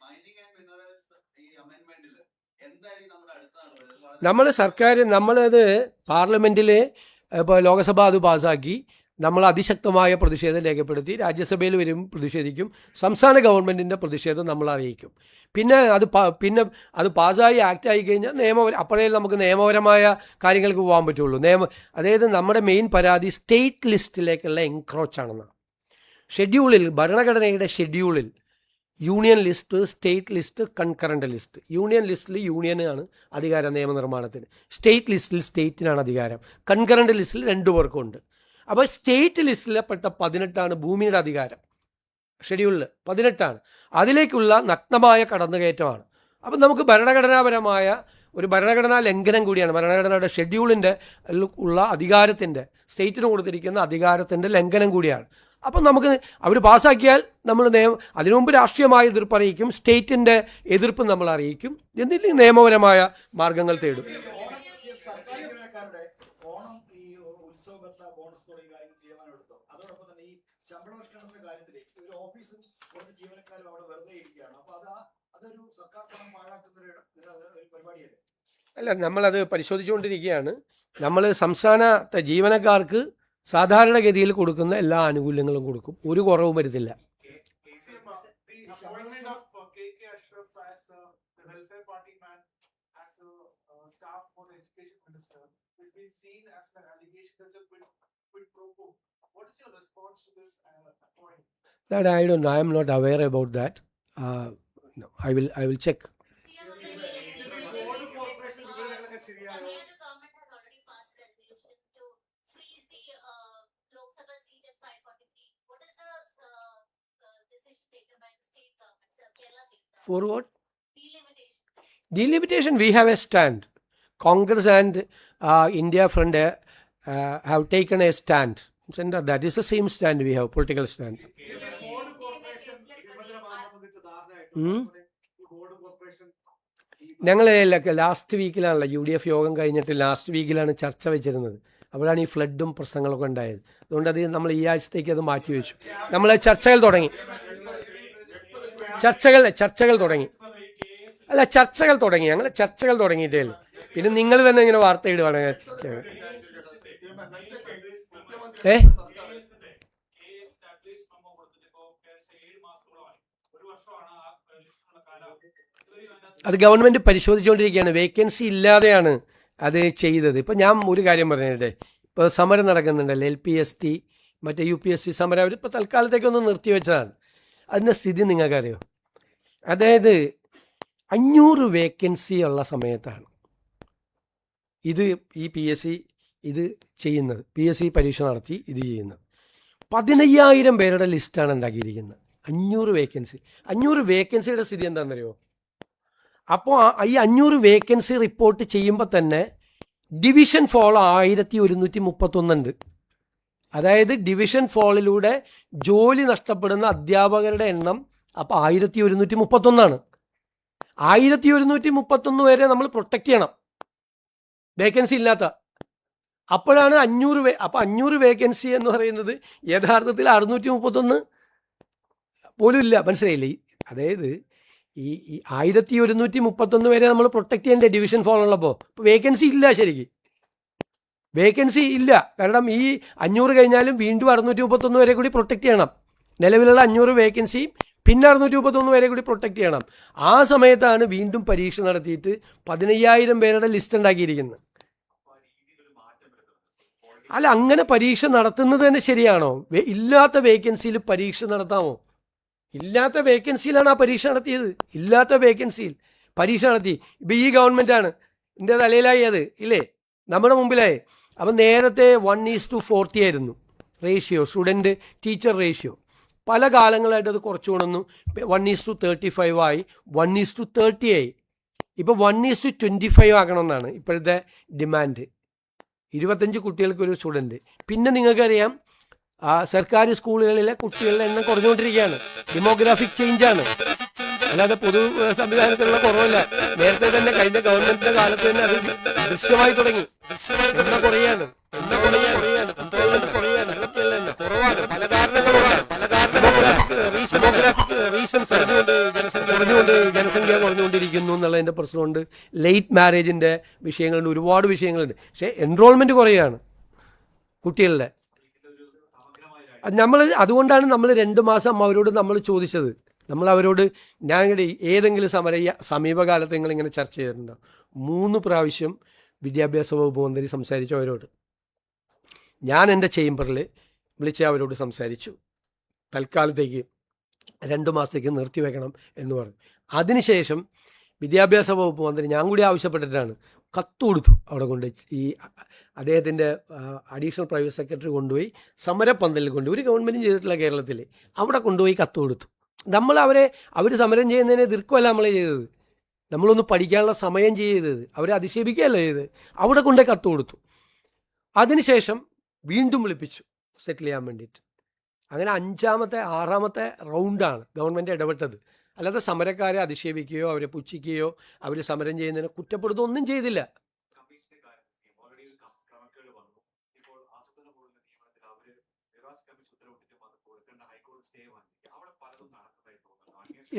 മൈനിങ് ആൻഡ് മിനറൽസ് ഈ അമെന്റ്മെന്റിൽ എന്തായാലും നമ്മുടെ അടുത്ത നടപടി? നമ്മളത് പാർലമെന്റിൽ ഇപ്പോൾ ലോക്സഭ അത് പാസ്സാക്കി. നമ്മൾ അതിശക്തമായ പ്രതിഷേധം രേഖപ്പെടുത്തി. രാജ്യസഭയിൽ വരും പ്രതിഷേധിക്കും. സംസ്ഥാന ഗവൺമെൻറ്റിൻ്റെ പ്രതിഷേധം നമ്മൾ അറിയിക്കും. പിന്നെ അത് പാസ്സായി ആക്ട് ആയി കഴിഞ്ഞാൽ അപ്പോഴേ നമുക്ക് നിയമപരമായ കാര്യങ്ങൾക്ക് പോകാൻ പറ്റുള്ളൂ. അതായത് നമ്മുടെ മെയിൻ പരാതി സ്റ്റേറ്റ് ലിസ്റ്റിലേക്കുള്ള എൻക്രോച്ചാണെന്നാണ്. ഭരണഘടനയുടെ ഷെഡ്യൂളിൽ union list, state list, concurrent list. Union ലിസ്റ്റിൽ യൂണിയനാണ് അധികാരം നിയമനിർമ്മാണത്തിന്. സ്റ്റേറ്റ് ലിസ്റ്റിൽ സ്റ്റേറ്റിനാണ് അധികാരം. കൺകറന്റ് ലിസ്റ്റിൽ 2 പേർക്കും ഉണ്ട്. അപ്പോൾ സ്റ്റേറ്റ് ലിസ്റ്റിൽപ്പെട്ട 18 ഭൂമിയുടെ അധികാരം. ഷെഡ്യൂളിൽ 18 അതിലേക്കുള്ള നഗ്നമായ കടന്നുകയറ്റമാണ്. അപ്പം നമുക്ക് ഭരണഘടനാപരമായ ഒരു ഭരണഘടനാ ലംഘനം കൂടിയാണ്. ഭരണഘടനയുടെ ഷെഡ്യൂളിൻ്റെ ഉള്ള അധികാരത്തിൻ്റെ, സ്റ്റേറ്റിന് കൊടുത്തിരിക്കുന്ന അധികാരത്തിൻ്റെ ലംഘനം കൂടിയാണ്. അപ്പം നമുക്ക് അവർ പാസ്സാക്കിയാൽ നമ്മൾ അതിനു മുമ്പ് രാഷ്ട്രീയമായ എതിർപ്പ് അറിയിക്കും, സ്റ്റേറ്റിൻ്റെ എതിർപ്പ് നമ്മൾ അറിയിക്കും, എന്നിട്ട് നിയമപരമായ മാർഗങ്ങൾ തേടും. അല്ല, നമ്മളത് പരിശോധിച്ചുകൊണ്ടിരിക്കുകയാണ്. നമ്മൾ സംസ്ഥാനത്തെ ജീവനക്കാർക്ക് സാധാരണഗതിയിൽ കൊടുക്കുന്ന എല്ലാ ആനുകൂല്യങ്ങളും കൊടുക്കും. ഒരു കുറവും വരുത്തില്ല. That I don't know. I am not aware about that. No, I will check. For what? Delimitation. We have a stand. Congress and India Front have taken a stand. That is the same stand we have, political stand. ഞങ്ങൾ last വീക്കിലാണല്ലോ UDF യോഗം കഴിഞ്ഞിട്ട് last വീക്കിലാണ് ചർച്ച വെച്ചിരുന്നത്. അപ്പോഴാണ് ഈ ഫ്ലഡും പ്രശ്നങ്ങളൊക്കെ ഉണ്ടായത്. അതുകൊണ്ട് അത് നമ്മൾ ഈ ആഴ്ചത്തേക്ക് അത് മാറ്റിവെച്ചു. നമ്മൾ ചർച്ചകൾ തുടങ്ങി. ഞങ്ങൾ ചർച്ചകൾ തുടങ്ങിയിട്ടേ ഉള്ളൂ. പിന്നെ നിങ്ങൾ തന്നെ ഇങ്ങനെ വാർത്ത ഇടുവാണ്. അത് ഗവൺമെൻറ് പരിശോധിച്ചുകൊണ്ടിരിക്കുകയാണ്. വേക്കൻസി ഇല്ലാതെയാണ് അത് ചെയ്തത്. ഇപ്പം ഞാൻ ഒരു കാര്യം പറഞ്ഞിട്ടെ, ഇപ്പോൾ സമരം നടക്കുന്നുണ്ടല്ലോ, LPST മറ്റേ UPSC സമരം, അവരിപ്പോൾ തൽക്കാലത്തേക്കൊന്ന് നിർത്തിവെച്ചതാണ്. അതിൻ്റെ സ്ഥിതി നിങ്ങൾക്കറിയോ? അതായത് 500 വേക്കൻസി ഉള്ള സമയത്താണ് ഇത് ഈ PSC ഇത് ചെയ്യുന്നത്, PSC പരീക്ഷ നടത്തി ഇത് ചെയ്യുന്നത്. 15,000 പേരുടെ ലിസ്റ്റാണ് ഉണ്ടാക്കിയിരിക്കുന്നത്. 500 വേക്കൻസി. 500 വേക്കൻസിയുടെ സ്ഥിതി എന്താണെന്നറിയോ? അപ്പോൾ ഈ 500 വേക്കൻസി റിപ്പോർട്ട് ചെയ്യുമ്പോൾ തന്നെ ഡിവിഷൻ ഫോൾ 1131 ഉണ്ട്. അതായത് ഡിവിഷൻ ഫോളിലൂടെ ജോലി നഷ്ടപ്പെടുന്ന അധ്യാപകരുടെ എണ്ണം അപ്പോൾ 1131 1131 വരെ നമ്മൾ പ്രൊട്ടക്റ്റ് ചെയ്യണം, വേക്കൻസി ഇല്ലാത്ത. അപ്പോഴാണ് 500 അപ്പോൾ 500 വേക്കൻസി എന്ന് പറയുന്നത് യഥാർത്ഥത്തിൽ 631 പോലും ഇല്ല. മനസ്സിലായില്ലേ? അതായത് ഈ 1131 വരെ നമ്മൾ പ്രൊട്ടക്റ്റ് ചെയ്യേണ്ട ഡിവിഷൻ ഫോൾ ഉള്ളപ്പോൾ വേക്കൻസി ഇല്ല, ശരിക്കും വേക്കൻസി ഇല്ല. കാരണം ഈ 500 കഴിഞ്ഞാലും വീണ്ടും 631 വരെ കൂടി പ്രൊട്ടക്റ്റ് ചെയ്യണം. നിലവിലുള്ള 500 വേക്കൻസിയും പിന്നെ 631 വരെ കൂടി പ്രൊട്ടക്റ്റ് ചെയ്യണം. ആ സമയത്താണ് വീണ്ടും പരീക്ഷ നടത്തിയിട്ട് 15,000 പേരുടെ ലിസ്റ്റ് ഉണ്ടാക്കിയിരിക്കുന്നത്. അല്ല, അങ്ങനെ പരീക്ഷ നടത്തുന്നത് തന്നെ ശരിയാണോ? ഇല്ലാത്ത വേക്കൻസിയിൽ പരീക്ഷ നടത്താമോ? ഇല്ലാത്ത വേക്കൻസിയിലാണ് ആ പരീക്ഷ നടത്തിയത്. ഇല്ലാത്ത വേക്കൻസിയിൽ പരീക്ഷ നടത്തി. ഇപ്പം ഈ ഗവൺമെൻറ്റാണ് എൻ്റെ തലയിലായി അത്, ഇല്ലേ, നമ്മുടെ മുമ്പിലായി. അപ്പം നേരത്തെ 1:40 ആയിരുന്നു റേഷ്യോ, സ്റ്റുഡൻറ്റ് ടീച്ചർ റേഷ്യോ. പല കാലങ്ങളായിട്ട് അത് കുറച്ചു കൊണ്ടുവന്നു. 1:35 ആയി, 1:30 ആയി. ഇപ്പോൾ 1:25 ആക്കണമെന്നാണ് ഇപ്പോഴത്തെ ഡിമാൻഡ്. 25 കുട്ടികൾക്ക് ഒരു സ്റ്റുഡൻറ്റ്. പിന്നെ നിങ്ങൾക്കറിയാം, സർക്കാർ സ്കൂളുകളിലെ കുട്ടികളുടെ എണ്ണം കുറഞ്ഞുകൊണ്ടിരിക്കുകയാണ്. ഡെമോഗ്രാഫിക് ചേഞ്ചാണ്, അല്ലാതെ പൊതു സംവിധാനത്തിലുള്ള കുറവല്ല. നേരത്തെ തന്നെ കഴിഞ്ഞ ഗവൺമെന്റിന്റെ കാലത്ത് തന്നെ അത് ദൃശ്യമായി തുടങ്ങി. എണ്ണം കുറയാണ്, കുറവാണ്. പല കാരണങ്ങളുണ്ട്, റീസൺസ്. കുറഞ്ഞുകൊണ്ട് ജനസംഖ്യ കുറഞ്ഞുകൊണ്ടിരിക്കുന്നു എന്നുള്ളതിൻ്റെ പ്രശ്നമുണ്ട്. ലേറ്റ് മാരേജിൻ്റെ വിഷയങ്ങളുണ്ട്, ഒരുപാട് വിഷയങ്ങളുണ്ട്. പക്ഷേ എൻറോൾമെൻറ്റ് കുറയാണ് കുട്ടികളുടെ. അതുകൊണ്ടാണ് നമ്മൾ 2 മാസം അവരോട് നമ്മൾ ചോദിച്ചത്. നമ്മൾ അവരോട്, ഞാൻ ഏതെങ്കിലും സമീപകാലത്ത് നിങ്ങളിങ്ങനെ ചർച്ച ചെയ്തിട്ടുണ്ടോ? 3 പ്രാവശ്യം വിദ്യാഭ്യാസ വകുപ്പ് മന്ത്രി സംസാരിച്ചു അവരോട്. ഞാൻ എൻ്റെ ചേംബറിൽ വിളിച്ച് അവരോട് സംസാരിച്ചു. തൽക്കാലത്തേക്ക് 2 മാസത്തേക്ക് നിർത്തിവെക്കണം എന്ന് പറഞ്ഞു. അതിനുശേഷം വിദ്യാഭ്യാസ വകുപ്പ് മന്ത്രി ഞാൻ കൂടി ആവശ്യപ്പെട്ടിട്ടാണ് കത്ത് കൊടുത്തു. അവിടെ കൊണ്ട് ഈ അദ്ദേഹത്തിൻ്റെ അഡീഷണൽ പ്രൈവറ്റ് സെക്രട്ടറി കൊണ്ടുപോയി സമരപ്പന്തലിൽ കൊണ്ടുപോയി, ഒരു ഗവൺമെൻറ്റും ചെയ്തിട്ടില്ല കേരളത്തിൽ, അവിടെ കൊണ്ടുപോയി കത്ത് കൊടുത്തു. അവർ സമരം ചെയ്യുന്നതിനെ എതിർക്കുമല്ല നമ്മൾ ചെയ്തത്, നമ്മളൊന്ന് പഠിക്കാനുള്ള സമയം ചെയ്തത്, അവരെ അധിക്ഷേപിക്കുകയല്ല ചെയ്തത്. അവിടെ കൊണ്ടുപോയി കത്ത് കൊടുത്തു. അതിനുശേഷം വീണ്ടും വിളിപ്പിച്ചു സെറ്റിൽ ചെയ്യാൻ വേണ്ടിയിട്ട്. അങ്ങനെ 5ാമത്തെ 6ാമത്തെ റൗണ്ടാണ് ഗവൺമെൻറ് ഇടപെട്ടത്. അല്ലാതെ സമരക്കാരെ അധിക്ഷേപിക്കുകയോ അവരെ പുച്ഛിക്കുകയോ അവർ സമരം ചെയ്യുന്നതിനെ കുറ്റപ്പെടുത്തുകയോ ഒന്നും ചെയ്തില്ല.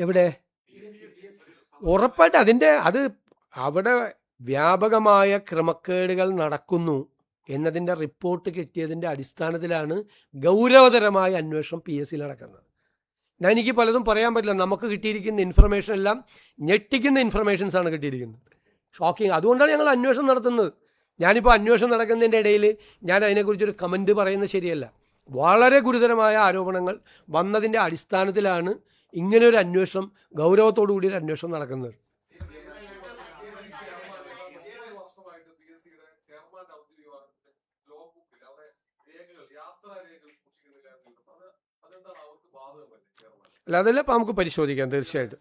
എവിടെ? ഉറപ്പായിട്ട് അത് അവിടെ വ്യാപകമായ ക്രമക്കേടുകൾ നടക്കുന്നു എന്നതിൻ്റെ റിപ്പോർട്ട് കിട്ടിയതിൻ്റെ അടിസ്ഥാനത്തിലാണ് ഗൗരവതരമായ അന്വേഷണം PSC നടക്കുന്നത്. എനിക്ക് പലതും പറയാൻ പറ്റില്ല. നമുക്ക് കിട്ടിയിരിക്കുന്ന ഇൻഫർമേഷൻ എല്ലാം ഞെട്ടിക്കുന്ന ഇൻഫർമേഷൻസാണ് കിട്ടിയിരിക്കുന്നത്, ഷോക്കിങ്. അതുകൊണ്ടാണ് ഞങ്ങൾ അന്വേഷണം നടത്തുന്നത്. ഞാനിപ്പോൾ അന്വേഷണം നടക്കുന്നതിൻ്റെ ഇടയിൽ ഞാൻ അതിനെക്കുറിച്ചൊരു കമൻറ്റ് പറയുന്നത് ശരിയല്ല. വളരെ ഗുരുതരമായ ആരോപണങ്ങൾ വന്നതിൻ്റെ അടിസ്ഥാനത്തിലാണ് ഇങ്ങനെയൊരു അന്വേഷണം, ഗൗരവത്തോടു കൂടി ഒരു അന്വേഷണം നടക്കുന്നത്. അല്ല, അതെല്ലാം ഇപ്പം നമുക്ക് പരിശോധിക്കാം തീർച്ചയായിട്ടും.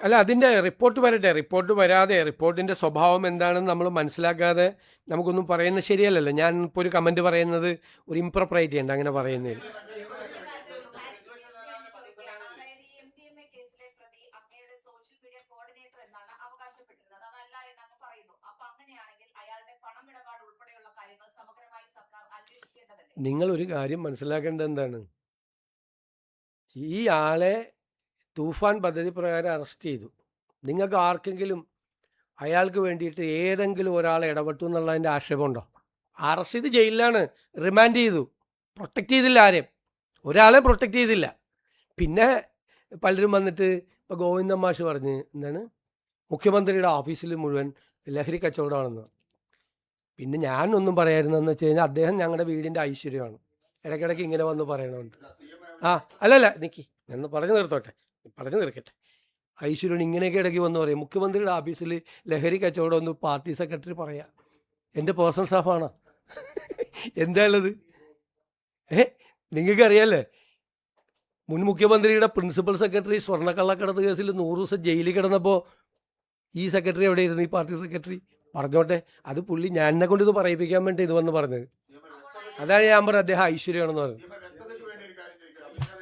അല്ല, അതിൻ്റെ റിപ്പോർട്ട് വരട്ടെ. റിപ്പോർട്ട് വരാതെ റിപ്പോർട്ടിൻ്റെ സ്വഭാവം എന്താണെന്ന് നമ്മൾ മനസ്സിലാക്കാതെ നമുക്കൊന്നും പറയുന്നത് ശരിയല്ലല്ലോ. ഞാൻ ഇപ്പോൾ ഒരു കമൻറ്റ് പറയുന്നത് ഒരു ഇംപ്രോപ്രൈറ്റി ഉണ്ട്, അങ്ങനെ പറയുന്നതിൽ. നിങ്ങളൊരു കാര്യം മനസ്സിലാക്കേണ്ടത് എന്താണ്, ഈ ആളെ തൂഫാൻ പദ്ധതി പ്രകാരം അറസ്റ്റ് ചെയ്തു. നിങ്ങൾക്ക് ആർക്കെങ്കിലും അയാൾക്ക് വേണ്ടിയിട്ട് ഏതെങ്കിലും ഒരാൾ ഇടപെട്ടു എന്നുള്ളതിൻ്റെ ആക്ഷേപമുണ്ടോ? അറസ്റ്റ് ചെയ്ത് ജയിലിലാണ്, റിമാൻഡ് ചെയ്തു, പ്രൊട്ടക്റ്റ് ചെയ്തില്ല ആരെയും, ഒരാളെ പ്രൊട്ടക്റ്റ് ചെയ്തില്ല. പിന്നെ പലരും വന്നിട്ട് ഇപ്പോൾ ഗോവിന്ദൻ മാഷ് പറഞ്ഞ് എന്താണ് മുഖ്യമന്ത്രിയുടെ ഓഫീസിൽ മുഴുവൻ ലഹരി കച്ചവടമാണെന്ന്. പിന്നെ ഞാനൊന്നും പറയായിരുന്നെന്ന് വെച്ച് കഴിഞ്ഞാൽ അദ്ദേഹം ഞങ്ങളുടെ വീടിൻ്റെ ഐശ്വര്യമാണ്, ഇടയ്ക്കിടയ്ക്ക് ഇങ്ങനെ വന്ന് പറയണമുണ്ട്. ആ അല്ലല്ല നിക്കി ഞാൻ പറഞ്ഞു തീർക്കട്ടെ. ഐശ്വര്യൻ ഇങ്ങനെയൊക്കെ ഇടയ്ക്ക് വന്ന് പറയും മുഖ്യമന്ത്രിയുടെ ഓഫീസിൽ ലഹരി കച്ചവടം ഒന്ന് പാർട്ടി സെക്രട്ടറി പറയാം. എൻ്റെ പേഴ്സണൽ സ്റ്റാഫാണോ? എന്താണുള്ളത്? നിങ്ങൾക്കറിയാമല്ലേ, മുൻ മുഖ്യമന്ത്രിയുടെ പ്രിൻസിപ്പൽ സെക്രട്ടറി സ്വർണ്ണക്കള്ളക്കടത്ത് കേസിൽ 100 ദിവസം ജയിലിൽ കിടന്നപ്പോൾ ഈ സെക്രട്ടറി എവിടെയായിരുന്നു? ഈ പാർട്ടി സെക്രട്ടറി പറഞ്ഞോട്ടെ. അത് പുള്ളി ഞാൻ എന്നെ കൊണ്ട് ഇത് പറയിപ്പിക്കാൻ വേണ്ടി ഇത് വന്ന് പറഞ്ഞത്. അതാണ് ഞാൻ പറഞ്ഞത് അദ്ദേഹം ഐശ്വര്യമാണെന്ന് പറഞ്ഞത്. വ്യക്തതയ്ക്ക് വേണ്ടി ഒരു കാര്യം ചോദിക്കാം.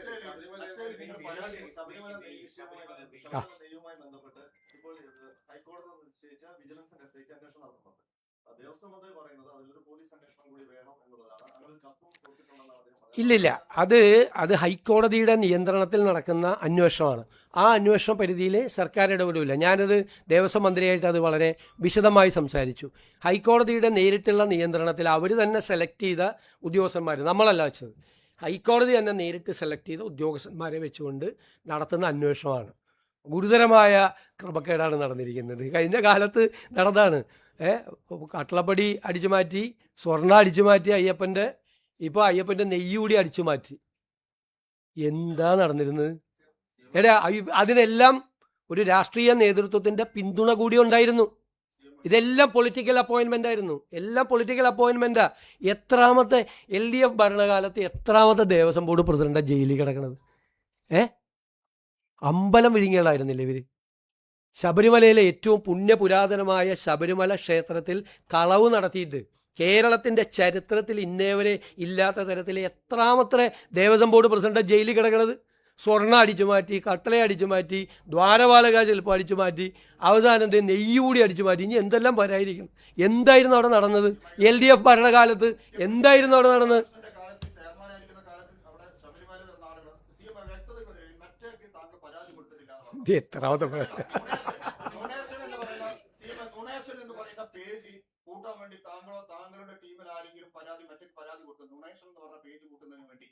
നെയ്യുമായി ബന്ധപ്പെട്ട് ഇപ്പോൾ ഹൈക്കോടതി നിശ്ചയിച്ച വിജിലൻസ് അന്വേഷണത്തിലേക്ക് അന്വേഷണം നടത്തുന്നുണ്ട്. ദേവസ്വം മന്ത്രി പറയുന്നത് അതിലൊരു പോലീസ് അന്വേഷണം കൂടി വേണം എന്നുള്ളതാണ്. അങ്ങനെ കത്തും കൊടുത്തിട്ടുണ്ടെന്നാണ് അദ്ദേഹം പറഞ്ഞത്. ഇല്ലില്ല, അത് ഹൈക്കോടതിയുടെ നിയന്ത്രണത്തിൽ നടക്കുന്ന അന്വേഷണമാണ്. ആ അന്വേഷണ പരിധിയിൽ സർക്കാർ ഇടപെടില്ല. ഞാനത് ദേവസ്വം മന്ത്രിയായിട്ട് അത് വളരെ വിശദമായി സംസാരിച്ചു. ഹൈക്കോടതിയുടെ നേരിട്ടുള്ള നിയന്ത്രണത്തിൽ അവർ തന്നെ സെലക്ട് ചെയ്ത ഉദ്യോഗസ്ഥന്മാർ, നമ്മളല്ല വെച്ചത്, ഹൈക്കോടതി തന്നെ നേരിട്ട് സെലക്ട് ചെയ്ത ഉദ്യോഗസ്ഥന്മാരെ വെച്ചുകൊണ്ട് നടത്തുന്ന അന്വേഷണമാണ്. ഗുരുതരമായ ക്രമക്കേടാണ് നടന്നിരിക്കുന്നത്. കഴിഞ്ഞ കാലത്ത് നടന്നതാണ്. കട്ടളപ്പടി അടിച്ചു മാറ്റി, സ്വർണ്ണ അടിച്ചു മാറ്റി അയ്യപ്പൻ്റെ, ഇപ്പോൾ അയ്യപ്പൻ്റെ നെയ്യ് കൂടി അടിച്ചു മാറ്റി. എന്താ നടന്നിരുന്നത്? അതിനെല്ലാം ഒരു രാഷ്ട്രീയ നേതൃത്വത്തിൻ്റെ പിന്തുണ കൂടി ഉണ്ടായിരുന്നു. ഇതെല്ലാം പൊളിറ്റിക്കൽ അപ്പോയിൻമെൻ്റ് ആയിരുന്നു, എല്ലാം പൊളിറ്റിക്കൽ അപ്പോയിൻമെൻറ്റാ. എത്രാമത്തെ LDF ഭരണകാലത്ത് എത്രാമത്തെ ദേവസ്വം ബോർഡ് പ്രസിഡന്റാണ് ജയിലിൽ കിടക്കുന്നത്? അമ്പലം വിഴുങ്ങികളായിരുന്നില്ല ഇവർ? ശബരിമലയിലെ ഏറ്റവും പുണ്യപുരാതനമായ ശബരിമല ക്ഷേത്രത്തിൽ കളവ് നടത്തിയിട്ട് കേരളത്തിൻ്റെ ചരിത്രത്തിൽ ഇന്നേവരെ ഇല്ലാത്ത തരത്തിൽ എത്രാമത്തെ ദേവസ്വം ബോർഡ് പ്രസിഡന്റ് ജയിലിൽ കിടക്കുന്നത്? സ്വർണ്ണ അടിച്ചു മാറ്റി, കട്ടള അടിച്ചു മാറ്റി, ദ്വാരപാലക ചിലപ്പോൾ അടിച്ചു മാറ്റി, അവസാനം നെയ്യ് കൂടി അടിച്ചു മാറ്റി. ഇനി എന്തെല്ലാം വരായിരിക്കും? എന്തായിരുന്നു അവിടെ നടന്നത്? LDF ഭരണകാലത്ത് എന്തായിരുന്നു അവിടെ നടന്നത്? എത്രാമത്തെ കൂട്ടാൻ വേണ്ടി താങ്കളോ താങ്കളുടെ ടീമിൽ ആരെങ്കിലും മറ്റു പരാതി കൊടുത്തു? ഡൊണേഷൻ എന്ന് പറഞ്ഞ പേജ് കൂട്ടുന്നതിന് വേണ്ടി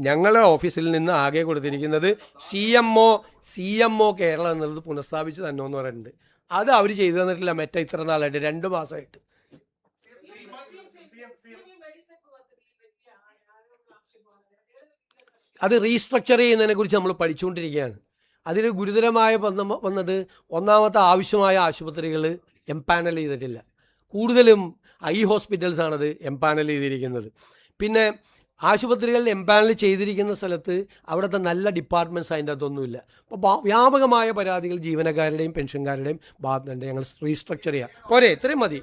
ഞങ്ങളുടെ ഓഫീസിൽ നിന്ന് ആകെ കൊടുത്തിരിക്കുന്നത് CMO കേരളം എന്നുള്ളത് പുനഃസ്ഥാപിച്ച് തന്നെ എന്ന് പറയുന്നുണ്ട്. അത് അവർ ചെയ്തു തന്നിട്ടില്ല. ഇത്ര നാളായിട്ട് 2 മാസമായിട്ട്. അത് റീസ്ട്രക്ചർ ചെയ്യുന്നതിനെ കുറിച്ച് നമ്മൾ പഠിച്ചുകൊണ്ടിരിക്കുകയാണ്. അതിൽ ഗുരുതരമായ വന്നത് ഒന്നാമത്തെ ആവശ്യമായ ആശുപത്രികൾ എംപാനൽ ചെയ്തിട്ടില്ല. കൂടുതലും ഹോസ്പിറ്റൽസാണത് എംപാനൽ ചെയ്തിരിക്കുന്നത്. പിന്നെ ആശുപത്രികൾ എംപാനൽ ചെയ്തിരിക്കുന്ന സ്ഥലത്ത് അവിടുത്തെ നല്ല ഡിപ്പാർട്ട്മെൻറ്റ്സ് അതിൻ്റെ അകത്തൊന്നുമില്ല. അപ്പോൾ വ്യാപകമായ പരാതികൾ ജീവനക്കാരുടെയും പെൻഷൻകാരുടെയും ഭാഗത്തുണ്ട്. ഞങ്ങൾ റീസ്ട്രക്ചർ ചെയ്യാം. പോരെ, ഇത്രയും മതി.